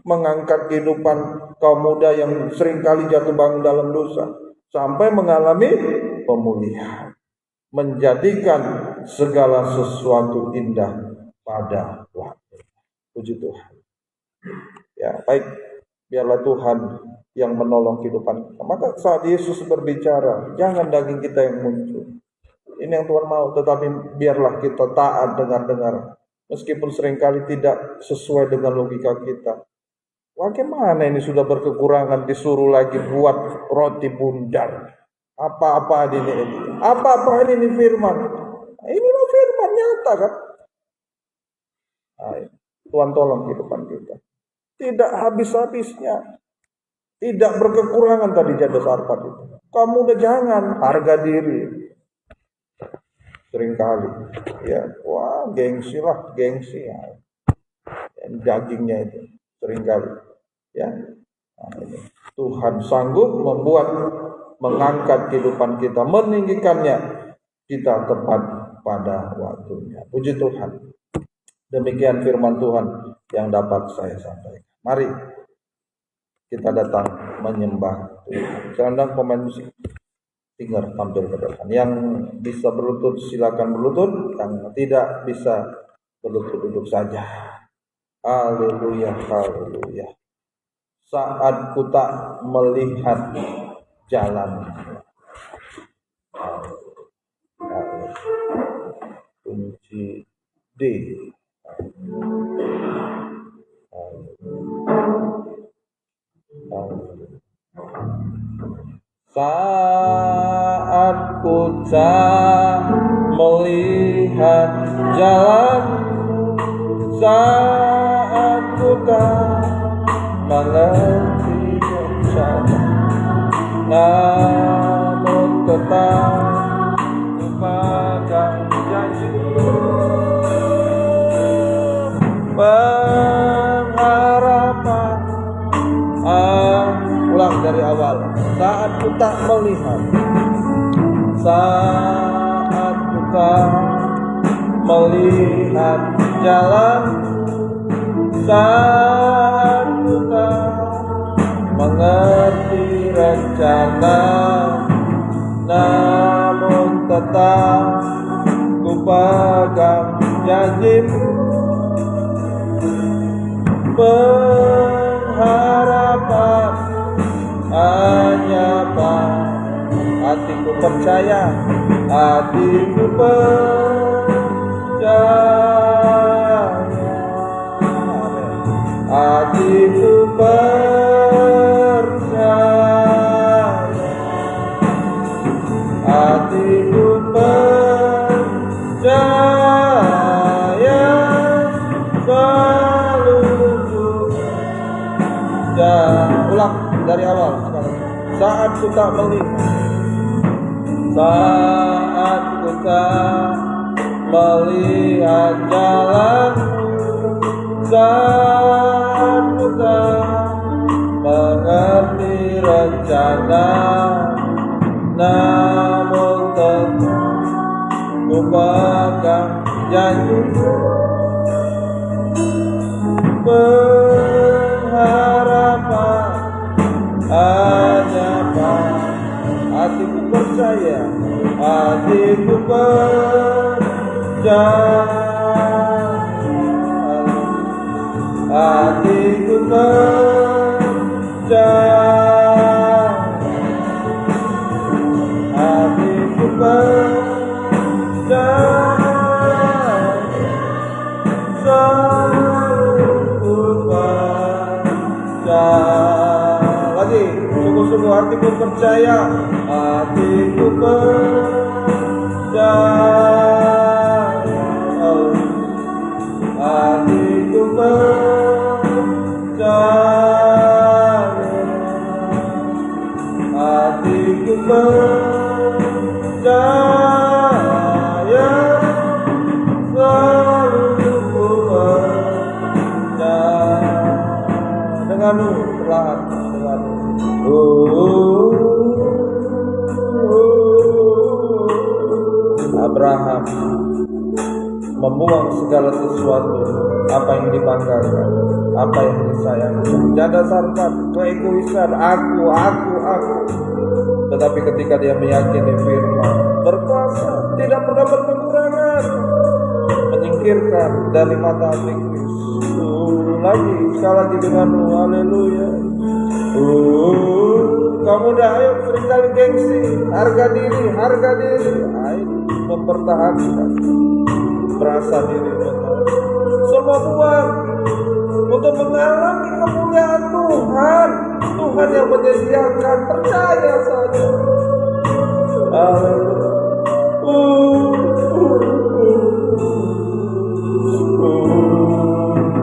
Mengangkat kehidupan kaum muda yang seringkali jatuh bangun dalam dosa sampai mengalami pemulihan. Menjadikan segala sesuatu indah pada waktunya. Puji Tuhan. Ya, baik. Biarlah Tuhan yang menolong kehidupan kita. Maka saat Yesus berbicara, jangan daging kita yang muncul. Ini yang Tuhan mau, tetapi biarlah kita taat dengar-dengar. Meskipun seringkali tidak sesuai dengan logika kita. Bagaimana ini sudah berkekurangan, disuruh lagi buat roti bundar. Apa-apa ini firman. Inilah firman nyata kan. Nah, Tuhan tolong kehidupan kita. Tidak habis-habisnya. Tidak berkekurangan tadi jada sarpat itu. Kamu udah jangan harga diri. Seringkali. Ya, wah gengsi ya. Dagingnya itu. Seringkali. Ya. Nah, ini. Tuhan sanggup mengangkat kehidupan kita. Meninggikannya. Kita tepat pada waktunya. Puji Tuhan. Demikian firman Tuhan yang dapat saya sampaikan. Mari kita datang menyembah Tuhan. Sekarang pemain musik tinggal tampil ke depan. Yang bisa berlutut silakan berlutut, yang tidak bisa berlutut duduk saja. Haleluya, haleluya. Saat ku tak melihat jalan. Kunci D. Saat ku tak melihat jalan, saat ku tak mengerti rencana, namun tetap ku pegang janji. Pengharapan ulang dari awal. Saat ku tak melihat, saat ku tak melihat jalan, saat ku tak mengerti rencana, namun tetap ku pegang janjimu. Pengharapan hanya hatiku percaya, hatiku percaya, hatiku percaya, hatiku percaya, ulang dari awal. Saat ku tak melihat, saat ku tak melihat jalan, saat ku tak mengerti rencana, namun lupakan janji pengharapan hanya Pada hatiku percaya, hatiku percaya, hatiku percaya, hatiku percaya, selalu percaya. Lagi, sungguh-sungguh hatiku percaya, hatiku percaya, hatiku percaya, hatiku percaya, selalu percaya. Denganmu perlahan, denganmu. Abraham membuang segala sesuatu, apa yang dibanggakan, apa yang disayangkan, berdasarkan keegoisan aku. Tetapi ketika dia meyakini firman berkuasa, tidak pernah berkekurangan, menyingkirkan dari mata iblis. Lagi, sekali lagi denganmu, haleluya. Kamu dah ayo seringkali gengsi, harga diri, ayo mempertahankan merasa diri benar. Semua buat untuk mengalami kemuliaan Tuhan yang menyediakan, percaya saja.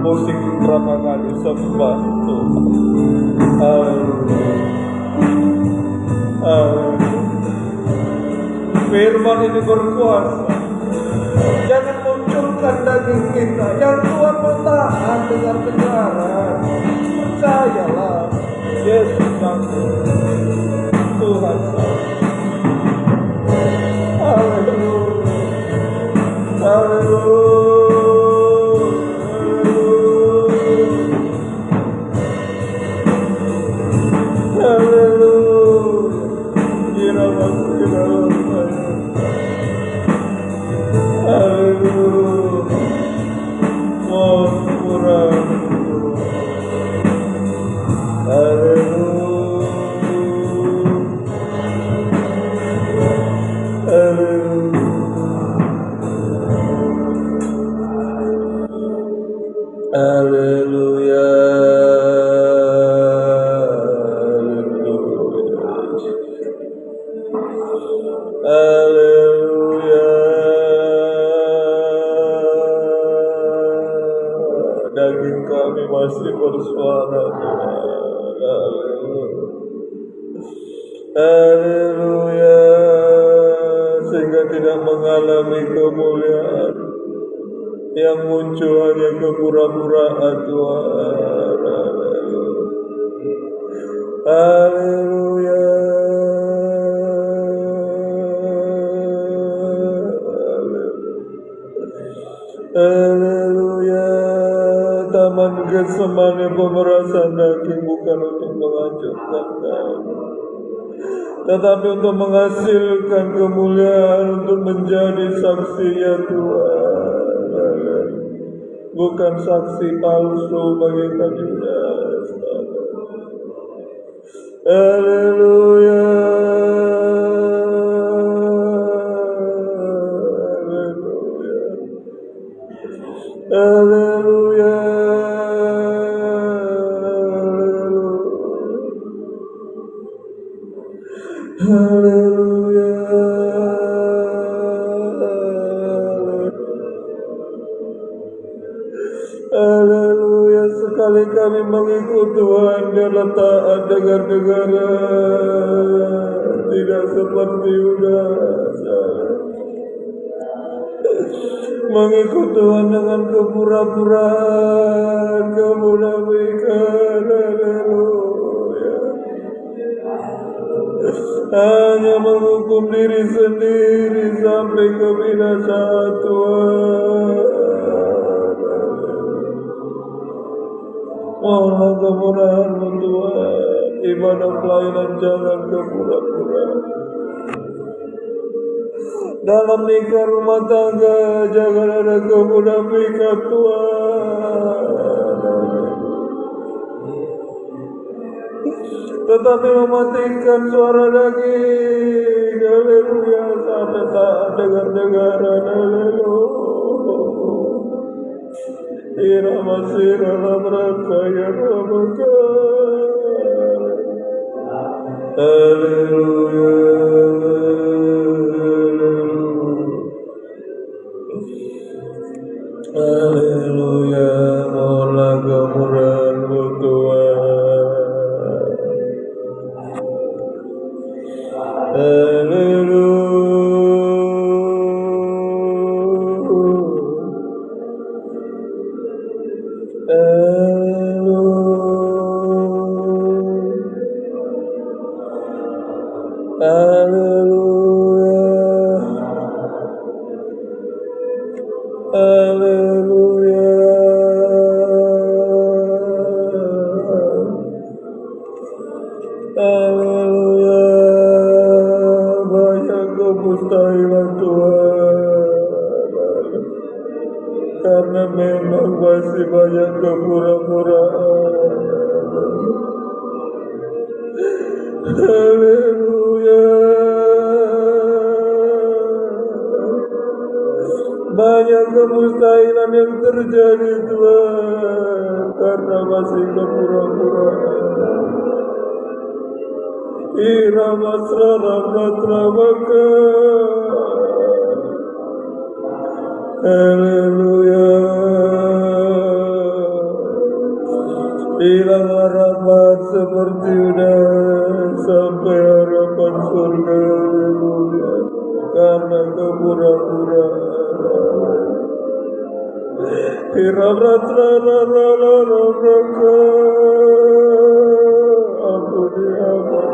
Musik berapa kali sembah Tuhan. Firman ini berkuasa. Jangan munculkan daging kita yang Tuhan mentahan dengan kebenaran. Percayalah, Yesus sanggup, Tuhan sanggup. Haleluya, haleluya. Daging kami masih bersuara. Haleluya, sehingga tidak mengalami kemuliaan yang muncul hanya kepura-puraan Tuhan. Haleluya, haleluya. Taman Getsemani pemerasan daging bukan untuk menghancurkan kami, tetapi untuk menghasilkan kemuliaan, untuk menjadi saksinya Tuhan, bukan saksi palsu bagi kami. Haleluya, haleluya, haleluya. Haleluya, haleluya. Sekali kami mengikut Tuhan, dia taat dengan negara, tidak seperti Yudas. Mengikut Tuhan dengan kepura-puraan, kemunafikan. Haleluya, hanya menghukum diri sendiri sampai kebinasaan Tuhan. Mohonlah kemurahan-Mu Tuhan, ibadah pelayanan jangan kepura-pura. Dalam nikah rumah tangga jangan ada kemunafikan Tuhan, tetapi mematikan suara daging. Haleluya, sampai tak dengar-dengaran. Haleluya. Irama sirala berakaya ramaka. Haleluya. Haleluya. Mohonlah kemurahan-Mu Tuhan. Haleluya, banyak kemustahilan Tuhan, karena memang masih banyak kepura-puraan. Haleluya, banyak kemustahilan yang terjadi Tuhan, karena masih kepura-puraan. Irama srarabratravaka. Haleluya. Hilang harapan seperti udah sampai harapan surga. Haleluya. Karena kepura-puraan. Irabratravaka. Ampuni hamba,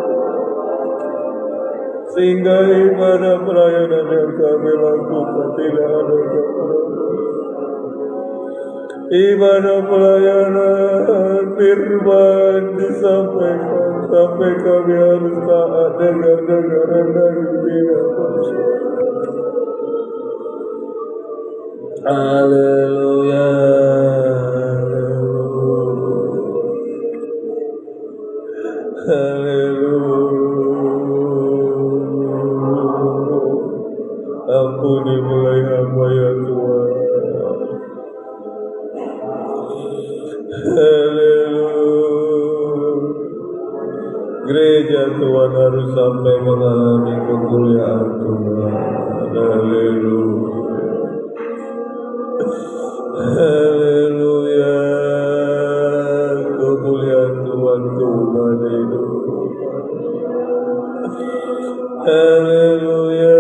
sehingga ibadah pelayanan yang kami lakukan tidak ada kekurangan. Ibadah pelayanan firman disampaikan sampai kami harus taat dengar-dengaran dari Dia. Haleluya. Ampuni mulai hamba ya Tuhan. Haleluya. Gereja Tuhan harus sampai mengalami kemuliaan Tuhan. Haleluya. Haleluya. Kemuliaan Tuhan Tuhan hidup. Haleluya.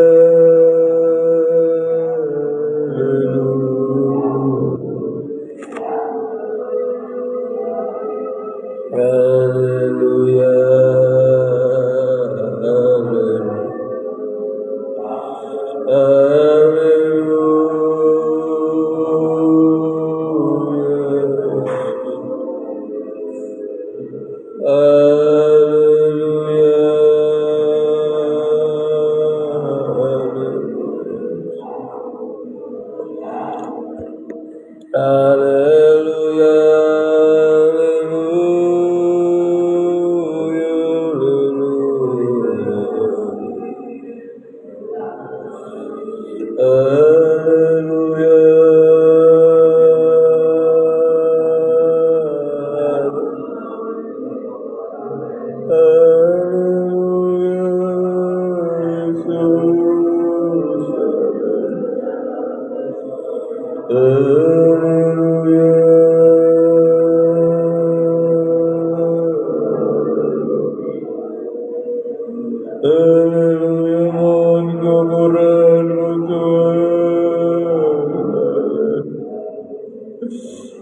Haleluya.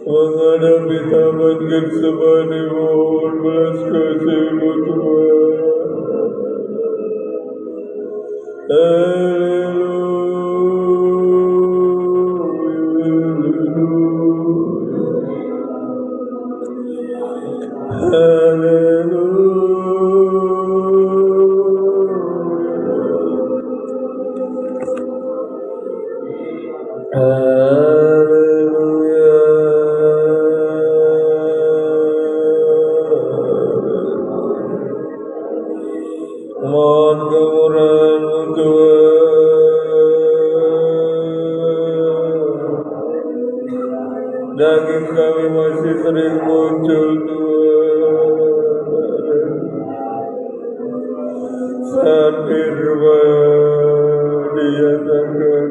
Menghadapi taman Getsemani, mohon belas kasih-Mu Tuhan. Mohon kemurahan-Mu Tuhan. Daging kami masih sering muncul Tuhan. Saat firman dinyatakan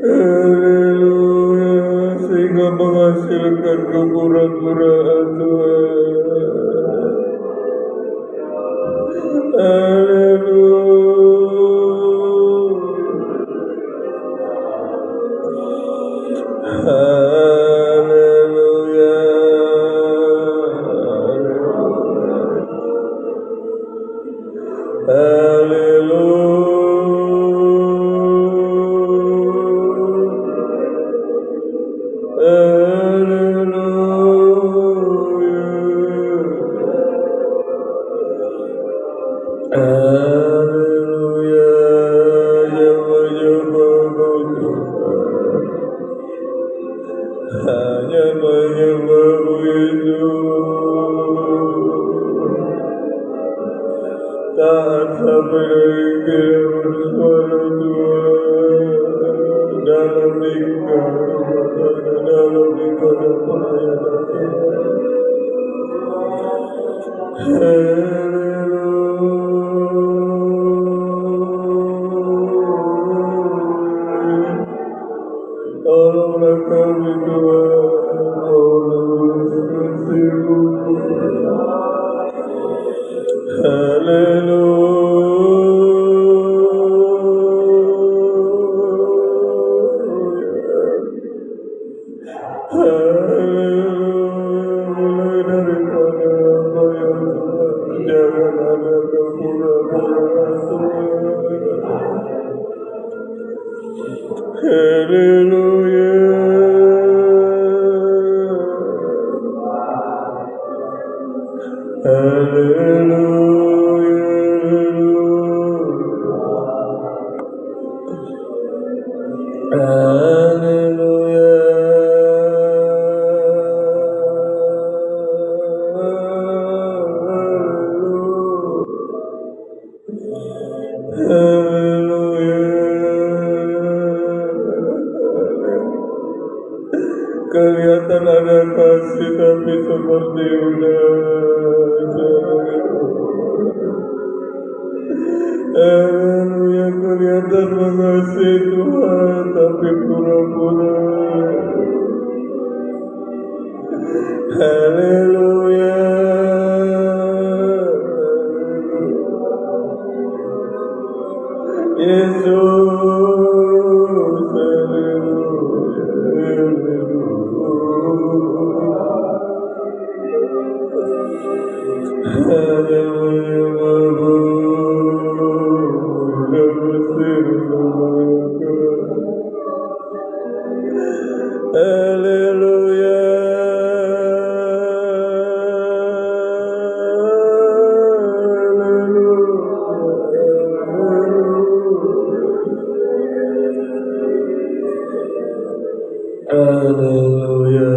haleluya, sehingga menghasilkan kepura-puraan Tuhan. Haleluya. Haleluya. Hanya menyembah-Mu Yesus. Taat sampai kita bersuara Tuhan dalam ibadah pelayanan. Tolonglah kami Tuhan, tolonglah kasih-Mu. Mulai daripada bayar Tuhan, jangan ada kepura-puraan Tuhan. Haleluya. Kelihatan ada kasih tapi seperti udara. Haleluya, kelihatan mengasihi Tuhan tapi pura-pura. Haleluya. Yesus, hanya menyembah-Mu dan bersembah-Mu. Haleluya. Haleluya.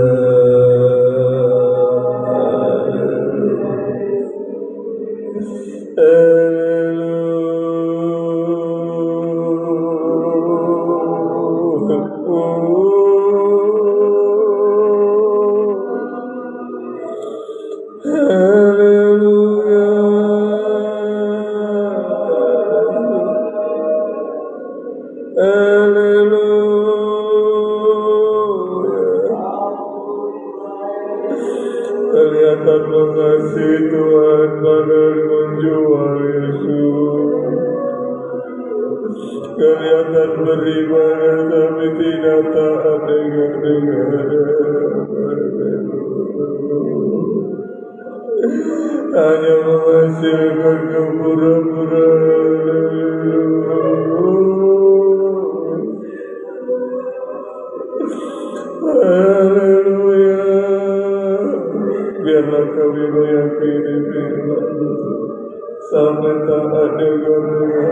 Kelihatan mengasihi Tuhan padahal menjual Yesus. Kelihatan beribadah tapi tidak taat dengannya. Hanya menghasilkan kepura-puraan. Haleluya. Biarlah kami meyakini firman-Mu sampai taat dengannya,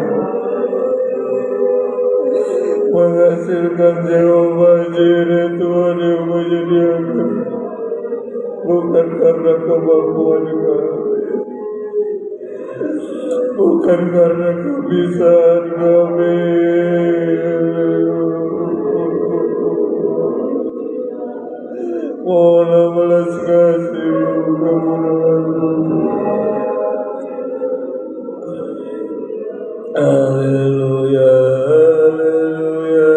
menghasilkan Jehovah Jireh Tuhan yang menyediakan bukan karena kemampuan kami, bukan karena kebisaan kami. Mohonlah belas kasih-Mu, kemurahan-Mu. Haleluya, haleluya,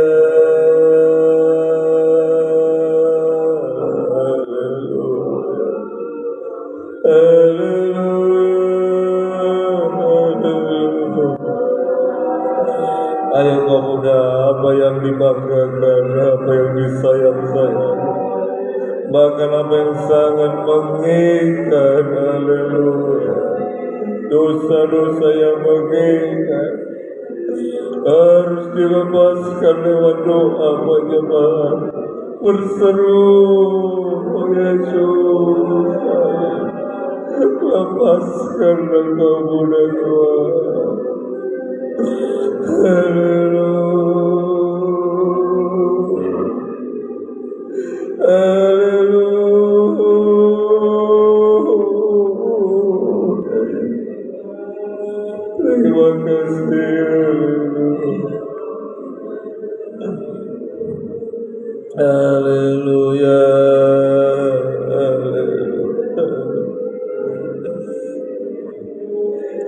haleluya, haleluya. Ayo pemuda, apa yang dibanggakan, apa yang disayang-sayang, bahkan apa yang sangat mengingat, haleluya, dosa-dosa yang mengingat harus dilepaskan lewat doa penyembahan. Berseru, oh Yesus, lepaskan Engkau muda Tuhan. Haleluya, haleluya. Terima kasih. Haleluya,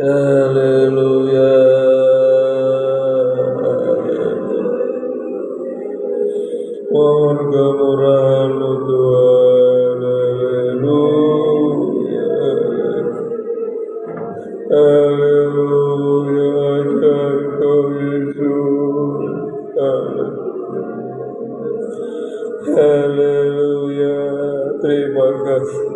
haleluya, mohon kemurahan-Mu Tuhan. Haleluya, haleluya, ajar Kau Yesus. Haleluya, terima kasih.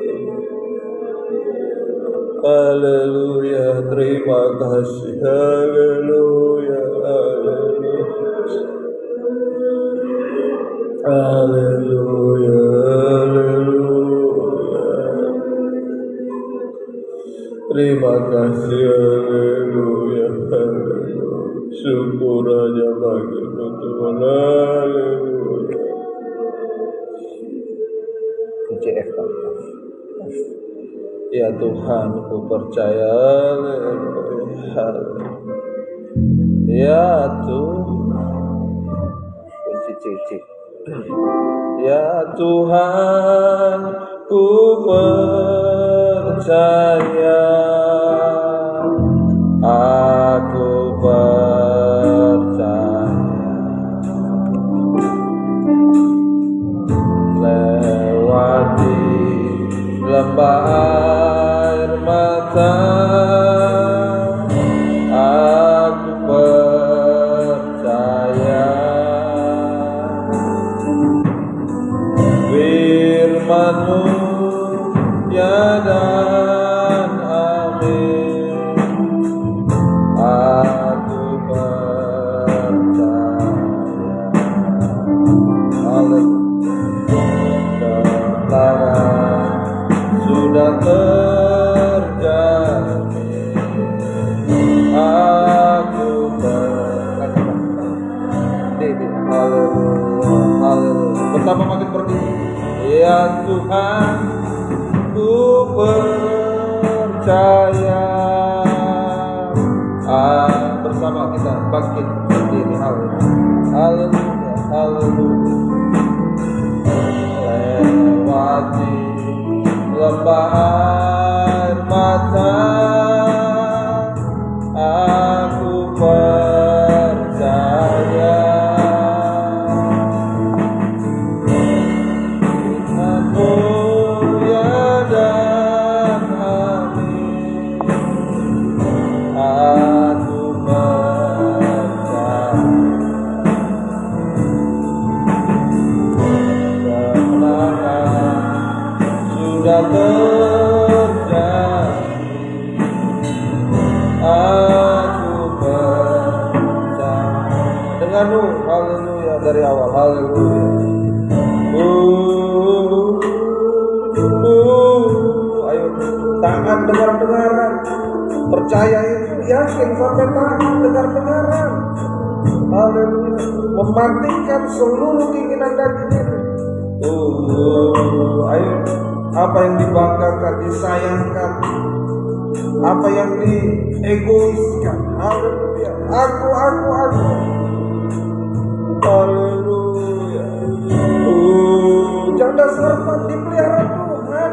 Haleluya, terima kasih. Haleluya, haleluya, haleluya, haleluya. Terima kasih, haleluya, haleluya. Syukur aja bagi Tuhan, haleluya. CF. Ya Tuhan, ku percaya, haleluya. Ya Tuhan, cici. Ya Tuhan, ku percaya, aku percaya. Lewati lembah air mata, aku percaya. Firman-Mu ya dan amin, aku percaya. Kemenangan sudah terjadi, aku percaya. Haleluya, haleluya. Bersama makin berdiri. Ya Tuhan, ku percaya. Bersama kita bangkit berdiri. Haleluya, haleluya, haleluya. Lewati lembah air mata, aku percaya. Firman-Mu ya dan amin, aku percaya. Kemenangan sudah terjadi, aku percaya. Denganmu, haleluya, dari awal, haleluya. Ayo, tangan dengar-dengaran, percaya itu, yakin sampai tangan dengar-dengaran. Haleluya, mematikan seluruh keinginan dan diri. Ayo, apa yang dibanggakan, disayangkan, apa yang diegoiskan. Haleluya. Aku. Haleluya. Janda sarmat dipelihara Tuhan.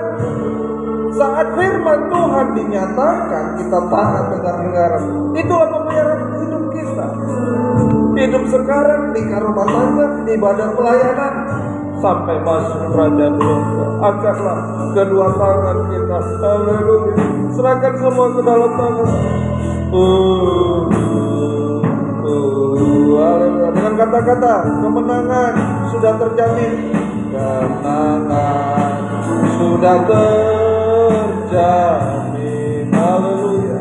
Saat firman Tuhan dinyatakan, kita taat dengar-dengaran. Itulah pemeliharaan hidup kita. Hidup sekarang di rumah tangga, ibadah pelayanan, sampai masuk kerajaan surga. Angkatlah kedua tangan kita. Haleluya. Serahkan semua ke dalam tangan. Haleluya. Dengan kata-kata kemenangan sudah terjamin. Kemenangan sudah terjamin. Haleluya.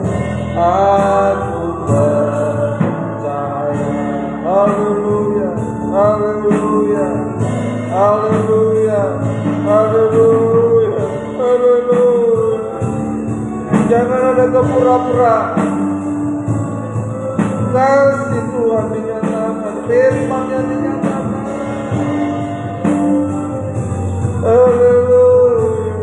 Aku percaya. Haleluya. Haleluya. Haleluya. Haleluya. Haleluya. Jangan ada kepura-pura. Kasih Tuhan dinyatakan, firman-Nya dinyatakan. Haleluya.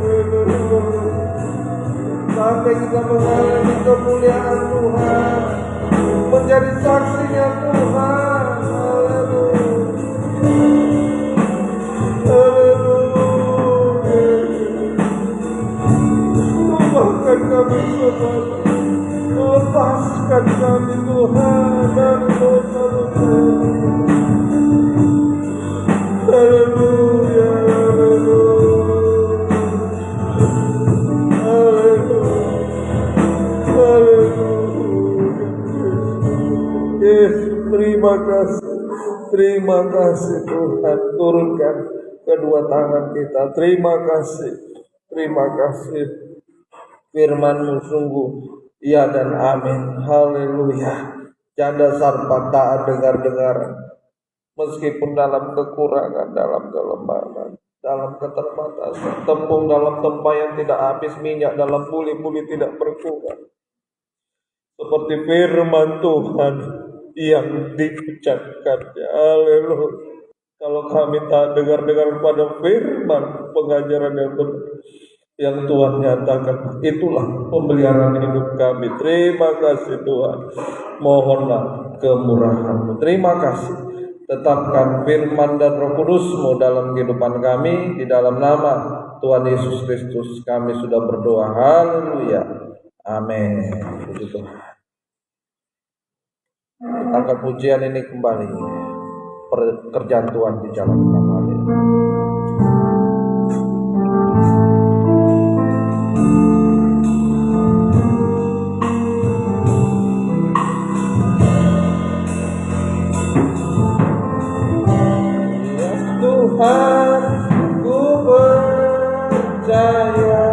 Sampai kita mengalami kemuliaan Tuhan, menjadi saksinya Tuhan. Haleluya. Tumpahkan kami semua, lepaskan kami Tuhan dari dosa-dosa. Haleluya, haleluya. Yesus, terima kasih Tuhan, turunkan kedua tangan kita. Terima kasih. Firman-Mu sungguh ya dan amin. Haleluya. Janda sarpat taat dengar-dengaran. Meskipun dalam kekurangan, dalam kelemahan, dalam keterbatasan, tepung dalam tempayan tidak habis, minyak dalam buli-buli tidak berkurang. Seperti firman Tuhan yang diucapkan. Haleluya. Kalau kami tak dengar-dengar pada firman pengajaran yang benar, yang Tuhan nyatakan, itulah pemeliharaan hidup kami. Terima kasih Tuhan. Mohonlah kemurahan-Mu. Terima kasih. Tetapkan firman dan Roh Kudus-Mu dalam kehidupan kami. Di dalam nama Tuhan Yesus Kristus kami sudah berdoa. Haleluya. Amin. Puji Tuhan. Angkat pujian ini kembali. Pekerjaan Tuhan dijalankan. Haleluya. Tuhan, ku percaya,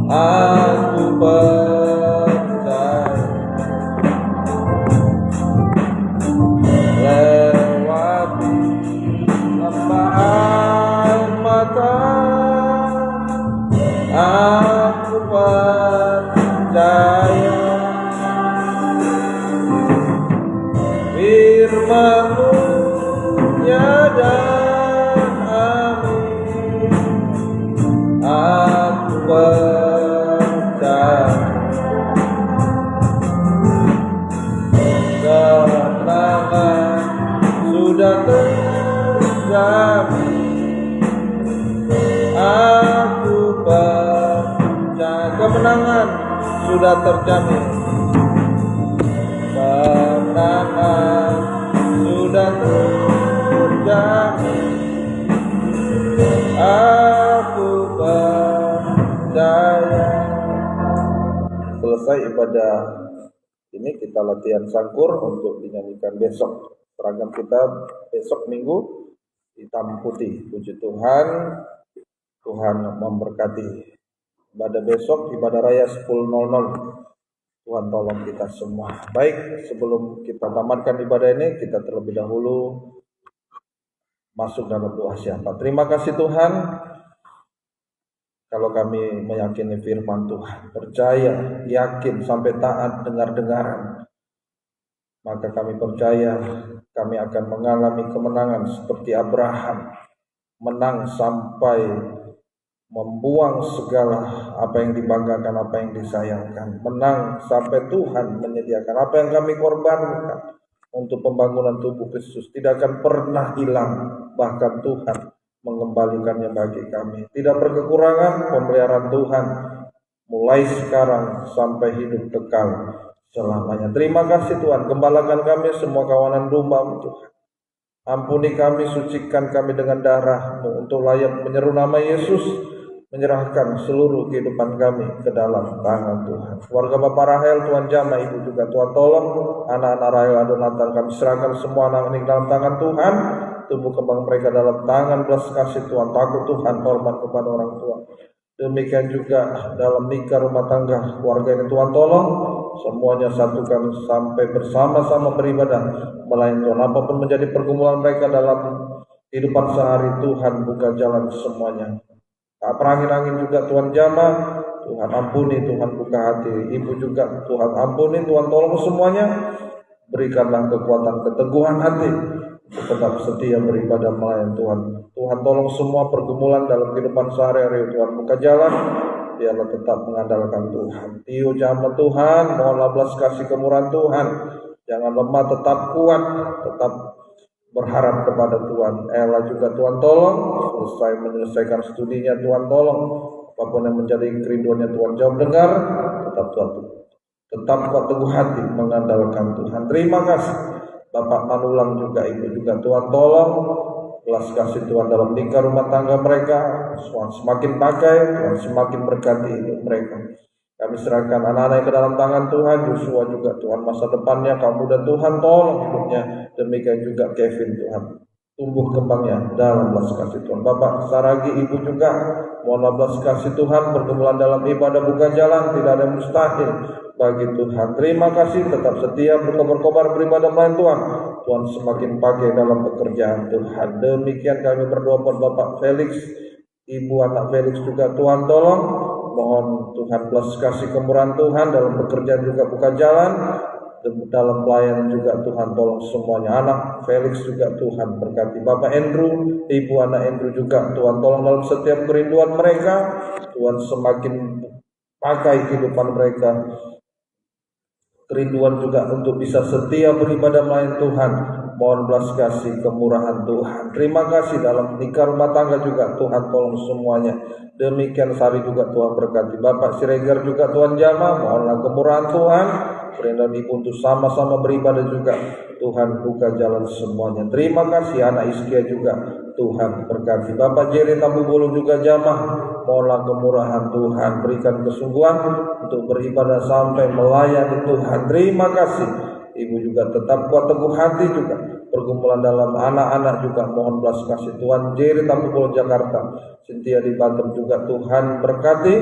aku percaya, lewati lembaan mata, aku percaya, firman-Mu ya dan amin. Aku percaya kemenangan sudah terjamin. Aku percaya kemenangan sudah terjamin. Kemenangan sudah terjamin. Aku percaya. Selesai ibadah ini, kita latihan sangkur untuk dinyanyikan besok. Seragam kita besok Minggu hitam putih. Puji Tuhan. Tuhan memberkati. Ibadah besok, ibadah raya 10.00. Tuhan tolong kita semua. Baik, sebelum kita tamatkan ibadah ini, kita terlebih dahulu masuk dalam doa syafaat. Terima kasih Tuhan. Kalau kami meyakini firman Tuhan, percaya, yakin, sampai taat dengar-dengaran, maka kami percaya kami akan mengalami kemenangan seperti Abraham, menang sampai membuang segala apa yang dibanggakan, apa yang disayangkan, menang sampai Tuhan menyediakan apa yang kami korbankan untuk pembangunan tubuh Kristus tidak akan pernah hilang, bahkan Tuhan mengembalikannya bagi kami. Tidak berkekurangan pemeliharaan Tuhan mulai sekarang sampai hidup kekal selamanya. Terima kasih Tuhan, gembalakan kami semua kawanan domba-Mu Tuhan. Ampuni kami, sucikan kami dengan darah-Mu untuk layak menyeru nama Yesus, menyerahkan seluruh kehidupan kami ke dalam tangan Tuhan. Keluarga Bapak Rahel, Tuhan jamah, Ibu juga Tuhan tolong. Anak-anak Rahel Adonatan kami serahkan semua anak ini dalam tangan Tuhan. Tumbuh kembang mereka dalam tangan belas kasih Tuhan, takut Tuhan, hormat kepada orang tua. Demikian juga dalam nikah rumah tangga keluarga ini Tuhan tolong. Semuanya satukan sampai bersama-sama beribadah melayani Tuhan. Apapun menjadi pergumulan mereka dalam kehidupan sehari, Tuhan buka jalan semuanya. Tak perangin-angin juga Tuhan jamah, Tuhan ampuni, Tuhan buka hati. Ibu juga Tuhan ampuni, Tuhan tolong semuanya. Berikanlah kekuatan, keteguhan hati untuk tetap setia beribadah melayani Tuhan. Tuhan tolong semua pergumulan dalam kehidupan sehari-hari, Tuhan buka jalan. Biarlah tetap mengandalkan Tuhan. Tio jamah Tuhan, mohonlah belas kasih kemurahan Tuhan. Jangan lemah, tetap kuat, tetap berharap kepada Tuhan. Ella juga Tuhan tolong, selesai menyelesaikan studinya Tuhan tolong. Apapun yang menjadi kerinduannya Tuhan jawab dengar, tetap kuat teguh hati mengandalkan Tuhan. Terima kasih Bapak Manulang juga, Ibu juga Tuhan tolong. Belas kasih Tuhan dalam lingkar rumah tangga mereka, Tuhan semakin pakai, Tuhan semakin berkati hidup mereka. Kami serahkan anak-anak ke dalam tangan Tuhan. Yosua juga Tuhan masa depannya, kamu dan Tuhan tolong hidupnya. Demikian juga Kevin Tuhan, tumbuh kembangnya dalam belas kasih Tuhan. Bapak Saragi, Ibu juga mohonlah belas kasih Tuhan, pergumulan dalam ibadah buka jalan, tidak ada yang mustahil bagi Tuhan. Terima kasih, tetap setia berkobar-kobar beribadah melayani Tuhan. Tuhan semakin pakai dalam pekerjaan Tuhan. Demikian kami berdoa buat Bapak Felix, Ibu anak Felix juga Tuhan tolong. Mohon Tuhan belas kasih kemurahan Tuhan dalam pekerjaan juga buka jalan. Dalam pelayanan juga Tuhan tolong semuanya. Anak Felix juga Tuhan berkati. Bapak Andrew, Ibu anak Andrew juga Tuhan tolong dalam setiap kerinduan mereka. Tuhan semakin pakai kehidupan mereka. Kerinduan juga untuk bisa setia beribadah melayani Tuhan. Mohon belas kasih kemurahan Tuhan. Terima kasih dalam nikah rumah tangga juga Tuhan tolong semuanya. Demikian Sari juga Tuhan berkati. Bapak Siregar juga Tuhan jamah, mohonlah kemurahan Tuhan. Perintah Ibu untuk sama-sama beribadah juga Tuhan buka jalan semuanya. Terima kasih anak Iskia juga Tuhan berkati. Bapak Jerry Tambu Bulu juga jamah, mohonlah kemurahan Tuhan, berikan kesungguhan untuk beribadah sampai melayani Tuhan. Terima kasih. Ibu juga tetap kuat teguh hati juga. Pergumulan dalam anak-anak juga mohon belas kasih Tuhan. Jerry Tambu Bulu Jakarta, Cynthia di Batam juga Tuhan berkati.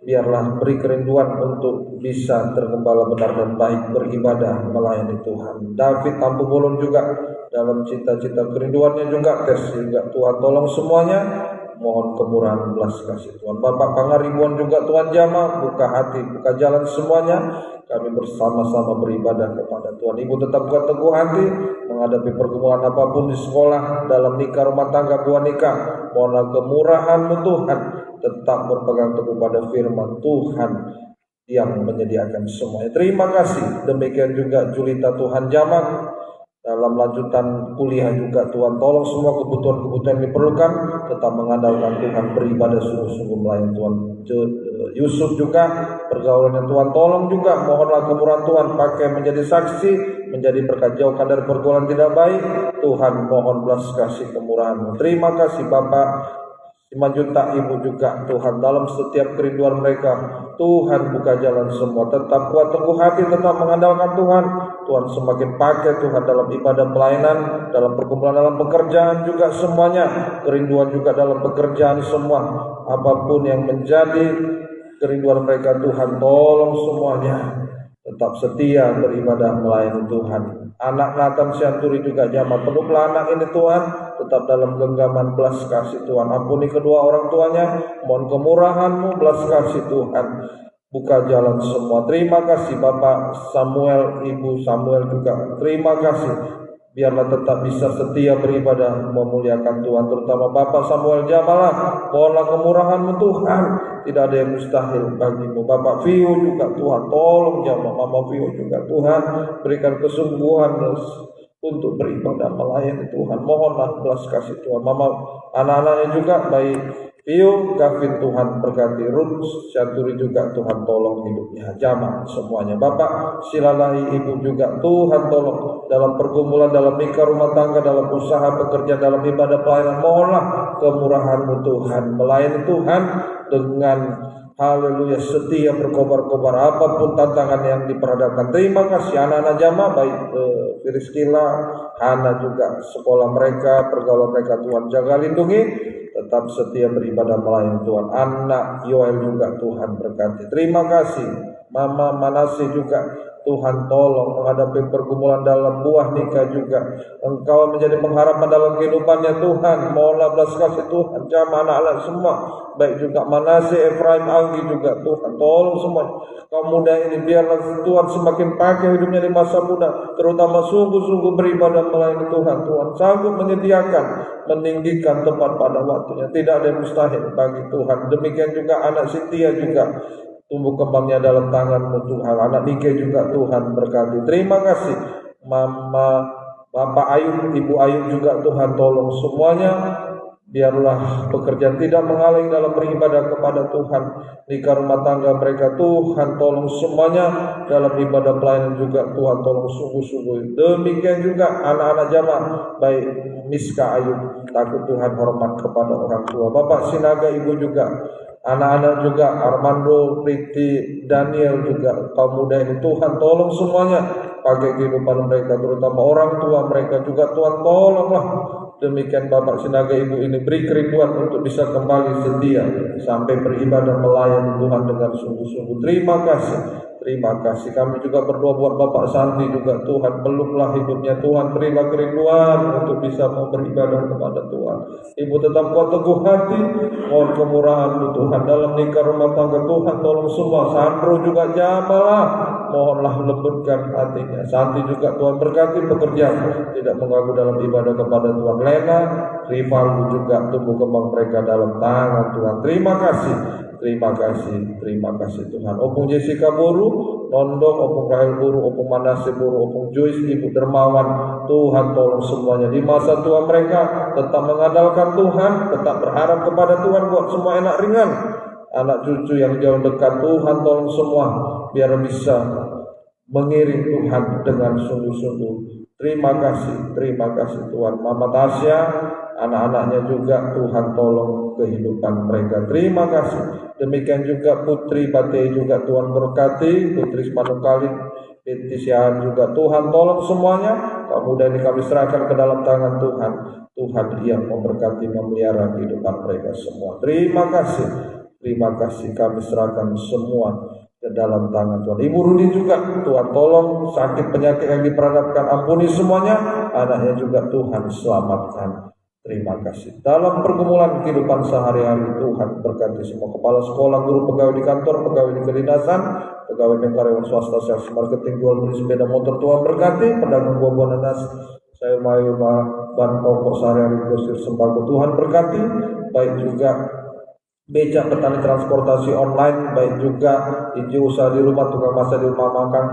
Biarlah beri kerinduan untuk bisa tergembala benar dan baik beribadah melayani Tuhan. David Tampu Bolon juga dalam cita-cita kerinduannya juga tes juga Tuhan tolong semuanya. Mohon kemurahan belas kasih Tuhan. Bapak Pangaribuan juga Tuhan jamah, buka hati, buka jalan semuanya. Kami bersama-sama beribadah kepada Tuhan. Ibu tetap kuat teguh hati menghadapi pergumulan apapun di sekolah, dalam nikah rumah tangga, buah nikah. Mohonlah kemurahan-Mu Tuhan. Tetap berpegang teguh pada firman Tuhan yang menyediakan semuanya. Terima kasih. Demikian juga Julita Tuhan jamah dalam lanjutan kuliah juga Tuhan tolong semua kebutuhan-kebutuhan yang diperlukan. Tetap mengandalkan Tuhan, beribadah sungguh-sungguh melayani Tuhan. Yusuf juga pergaulannya Tuhan tolong juga. Mohonlah kemurahan Tuhan pakai menjadi saksi, menjadi berkat jauhkan dari pergaulan tidak baik. Tuhan mohon belas kasih kemurahan-Mu. Terima kasih Bapak 5 juta Ibu juga Tuhan dalam setiap kerinduan mereka. Tuhan buka jalan semua. Tetap kuat teguh hati, tetap mengandalkan Tuhan. Tuhan semakin pakai Tuhan dalam ibadah pelayanan, dalam perkumpulan, dalam pekerjaan juga semuanya. Kerinduan juga dalam pekerjaan semua. Apapun yang menjadi kerinduan mereka Tuhan tolong semuanya. Tetap setia beribadah melayani Tuhan. Anak Nathan Sianturi juga jamah, peluklah anak ini Tuhan, tetap dalam genggaman belas kasih Tuhan. Ampuni kedua orang tuanya, mohon kemurahan-Mu belas kasih Tuhan. Buka jalan semua. Terima kasih Bapak Samuel, Ibu Samuel juga. Terima kasih biarlah tetap bisa setia beribadah memuliakan Tuhan, terutama Bapak Samuel Jamala. Mohonlah kemurahan-Mu Tuhan, tidak ada yang mustahil bagimu. Bapak Vio juga Tuhan, tolong jamaah Mama Vio juga Tuhan, berikan kesungguhan untuk beribadah melayani Tuhan. Mohonlah belas kasih Tuhan. Mama anak-anaknya juga baik Vio, Gavin, Tuhan berkati. Ruth, Syanturi juga Tuhan tolong hidupnya. Jamaah semuanya. Bapak Silalahi, Ibu juga Tuhan tolong dalam pergumulan, dalam nikah, rumah tangga, dalam usaha, pekerjaan, dalam ibadah pelayanan. Mohonlah kemurahan-Mu Tuhan, melayani Tuhan dengan haleluya setia berkobar-kobar apapun tantangan yang diperhadapkan. Terima kasih anak-anak jamaah baik Firiskila, Hana juga sekolah mereka, pergaulan mereka Tuhan jaga lindungi, tetap setia beribadah melayani Tuhan. Anak Yoel juga Tuhan berkati. Terima kasih Mama Manase juga Tuhan tolong menghadapi pergumulan dalam buah nikah juga. Engkau menjadi pengharapan dalam kehidupannya Tuhan. Mohonlah belas kasih Tuhan jamaah anak-anak semua, baik juga Manase, Efraim, Anggi juga Tuhan tolong semua kaum muda ini. Biarlah Tuhan semakin pakai hidupnya di masa muda, terutama sungguh-sungguh beribadah melayani Tuhan. Tuhan sanggup menyediakan, meninggikan tempat pada waktunya. Tidak ada yang mustahil bagi Tuhan. Demikian juga anak Sintia juga tumbuh kembangnya dalam tangan-Mu Tuhan. Anak Nike juga Tuhan berkati. Terima kasih Mama, Bapak Ayub, Ibu Ayub juga Tuhan tolong semuanya. Biarlah pekerjaan tidak menghalangi dalam beribadah kepada Tuhan. Nikah rumah tangga mereka Tuhan tolong semuanya. Dalam ibadah pelayanan juga Tuhan tolong sungguh-sungguh. Demikian juga anak-anak jamaah baik Miska Ayub, takut Tuhan, hormat kepada orang tua. Bapak Sinaga, Ibu juga, anak-anak juga Armando, Riti, Daniel juga kaum muda ini Tuhan tolong semuanya pakai kehidupan mereka, terutama orang tua mereka juga Tuhan tolonglah. Demikian Bapak Sinaga, Ibu ini beri kerinduan untuk bisa kembali setia sampai beribadah melayani Tuhan dengan sungguh-sungguh. Terima kasih. Terima kasih. Kami juga berdoa buat Bapak Santi juga Tuhan, peluklah hidupnya Tuhan, berilah kerinduan untuk bisa mau beribadah kepada Tuhan. Ibu tetap kuat teguh hati, mohon kemurahan-Mu Tuhan dalam nikah rumah tangga Tuhan tolong semua. Sandro juga jamalah, mohonlah lembutkan hatinya. Santi juga Tuhan berkati pekerjaan, tidak mengganggu dalam ibadah kepada Tuhan. Lena, Rivaldo juga tumbuh kembang mereka dalam tangan Tuhan. Terima kasih. Terima kasih, terima kasih Tuhan. Opung Jessica Buru, Nondong, Opung Rahel Buru, Opung Manase Buru, Opung Joyce, Ibu Dermawan, Tuhan tolong semuanya. Di masa tua mereka tetap mengandalkan Tuhan, tetap berharap kepada Tuhan buat semua enak ringan. Anak cucu yang jauh dekat Tuhan tolong semua, biar bisa mengiring Tuhan dengan sungguh-sungguh. Terima kasih Tuhan. Mama Tasya, anak-anaknya juga Tuhan tolong kehidupan mereka. Terima kasih. Demikian juga Putri Bate juga Tuhan berkati. Putri Semanukali, Petisian juga Tuhan tolong semuanya. Kamu dan kami serahkan ke dalam tangan Tuhan. Tuhan yang memberkati, memelihara kehidupan mereka semua. Terima kasih. Terima kasih, kami serahkan semua ke dalam tangan Tuhan. Ibu Rudi juga Tuhan tolong, sakit penyakit yang diperhadapkan ampuni semuanya. Anaknya juga Tuhan selamatkan. Terima kasih. Dalam pergumulan kehidupan sehari-hari Tuhan berkati semua kepala sekolah, guru, pegawai di kantor, pegawai di kedinasan, pegawai dan karyawan swasta, sales, marketing, jual beli sepeda motor Tuhan berkati. Pedagang buah-buah nanas, sayur mayur, bahan pokok sehari-hari, grosir sembako Tuhan berkati. Baik juga becak, petani, transportasi online, baik juga izin usaha di rumah, tukang masak di rumah makan,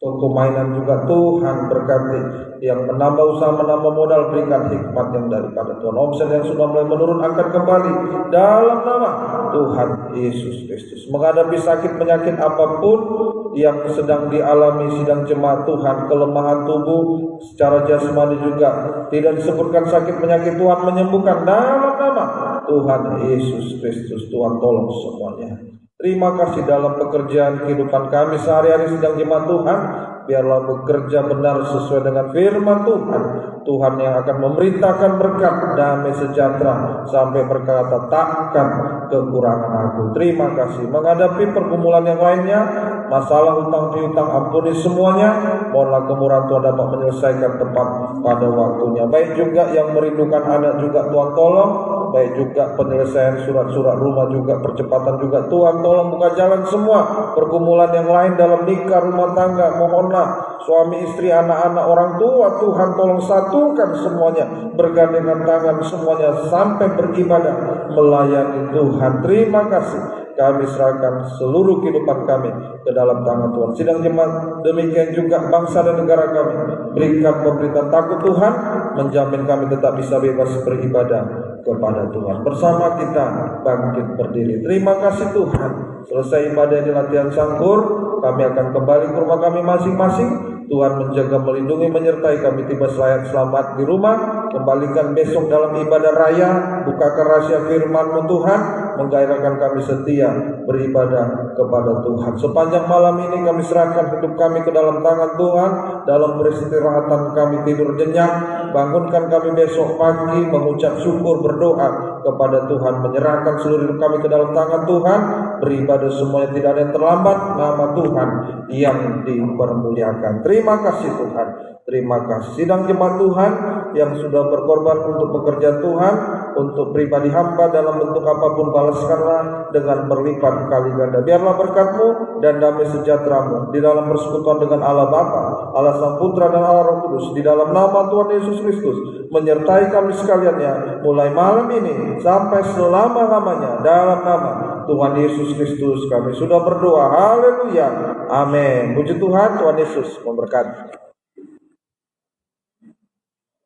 toko mainan juga Tuhan berkati. Yang menambah usaha, menambah modal, berikan hikmat yang daripada Tuhan. Omset yang sudah mulai menurun angkat kembali dalam nama Tuhan Yesus Kristus. Menghadapi sakit penyakit apapun yang sedang dialami sidang jemaat Tuhan, kelemahan tubuh secara jasmani juga tidak disebutkan sakit penyakit, Tuhan menyembuhkan dalam nama Tuhan Yesus Kristus. Tuhan tolong semuanya. Terima kasih dalam pekerjaan kehidupan kami sehari-hari sidang jemaat Tuhan. Biarlah bekerja benar sesuai dengan firman Tuhan. Tuhan yang akan memerintahkan berkat, damai, sejahtera, sampai berkata takkan kekurangan aku. Terima kasih. Menghadapi pergumulan yang lainnya, masalah hutang piutang, ampuni semuanya. Mohonlah kemurahan Tuhan dapat menyelesaikan tepat pada waktunya. Baik juga yang merindukan anak juga Tuhan tolong. Baik juga penyelesaian surat-surat rumah juga, percepatan juga Tuhan tolong buka jalan semua. Pergumulan yang lain dalam nikah rumah tangga, mohonlah suami istri, anak-anak, orang tua. Tuhan tolong satukan semuanya, bergandengan tangan semuanya sampai beribadah melayani Tuhan. Terima kasih. Kami serahkan seluruh kehidupan kami ke dalam tangan Tuhan. Sidang jemaat, demikian juga bangsa dan negara kami. Berikan pemberitaan takut Tuhan, menjamin kami tetap bisa bebas beribadah kepada Tuhan. Bersama kita bangkit berdiri. Terima kasih Tuhan. Selesai ibadah di latihan sangkur, kami akan kembali ke rumah kami masing-masing. Tuhan menjaga, melindungi, menyertai kami tiba selamat di rumah. Kembalikan besok dalam ibadah raya. Bukakan rahasia firman-Mu Tuhan, menggairahkan kami setia beribadah kepada Tuhan. Sepanjang malam ini kami serahkan hidup kami ke dalam tangan Tuhan. Dalam peristirahatan kami tidur nyenyak, bangunkan kami besok pagi mengucap syukur, berdoa kepada Tuhan, menyerahkan seluruh hidup kami ke dalam tangan Tuhan. Beribadah semuanya, tidak ada yang terlambat. Nama Tuhan yang dipermuliakan. Terima kasih Tuhan. Terima kasih. Sidang jemaat Tuhan yang sudah berkorban untuk pekerjaan Tuhan, untuk pribadi hamba dalam bentuk apapun, balaskanlah dengan berlipat kali ganda. Biarlah berkat-Mu dan damai sejahtera-Mu di dalam persekutuan dengan Allah Bapa, Allah Sang Putra dan Allah Roh Kudus, di dalam nama Tuhan Yesus Kristus, menyertai kami sekaliannya mulai malam ini sampai selama-lamanya. Dalam nama Tuhan Yesus Kristus kami sudah berdoa. Haleluya. Amin. Puji Tuhan. Tuhan Yesus memberkati.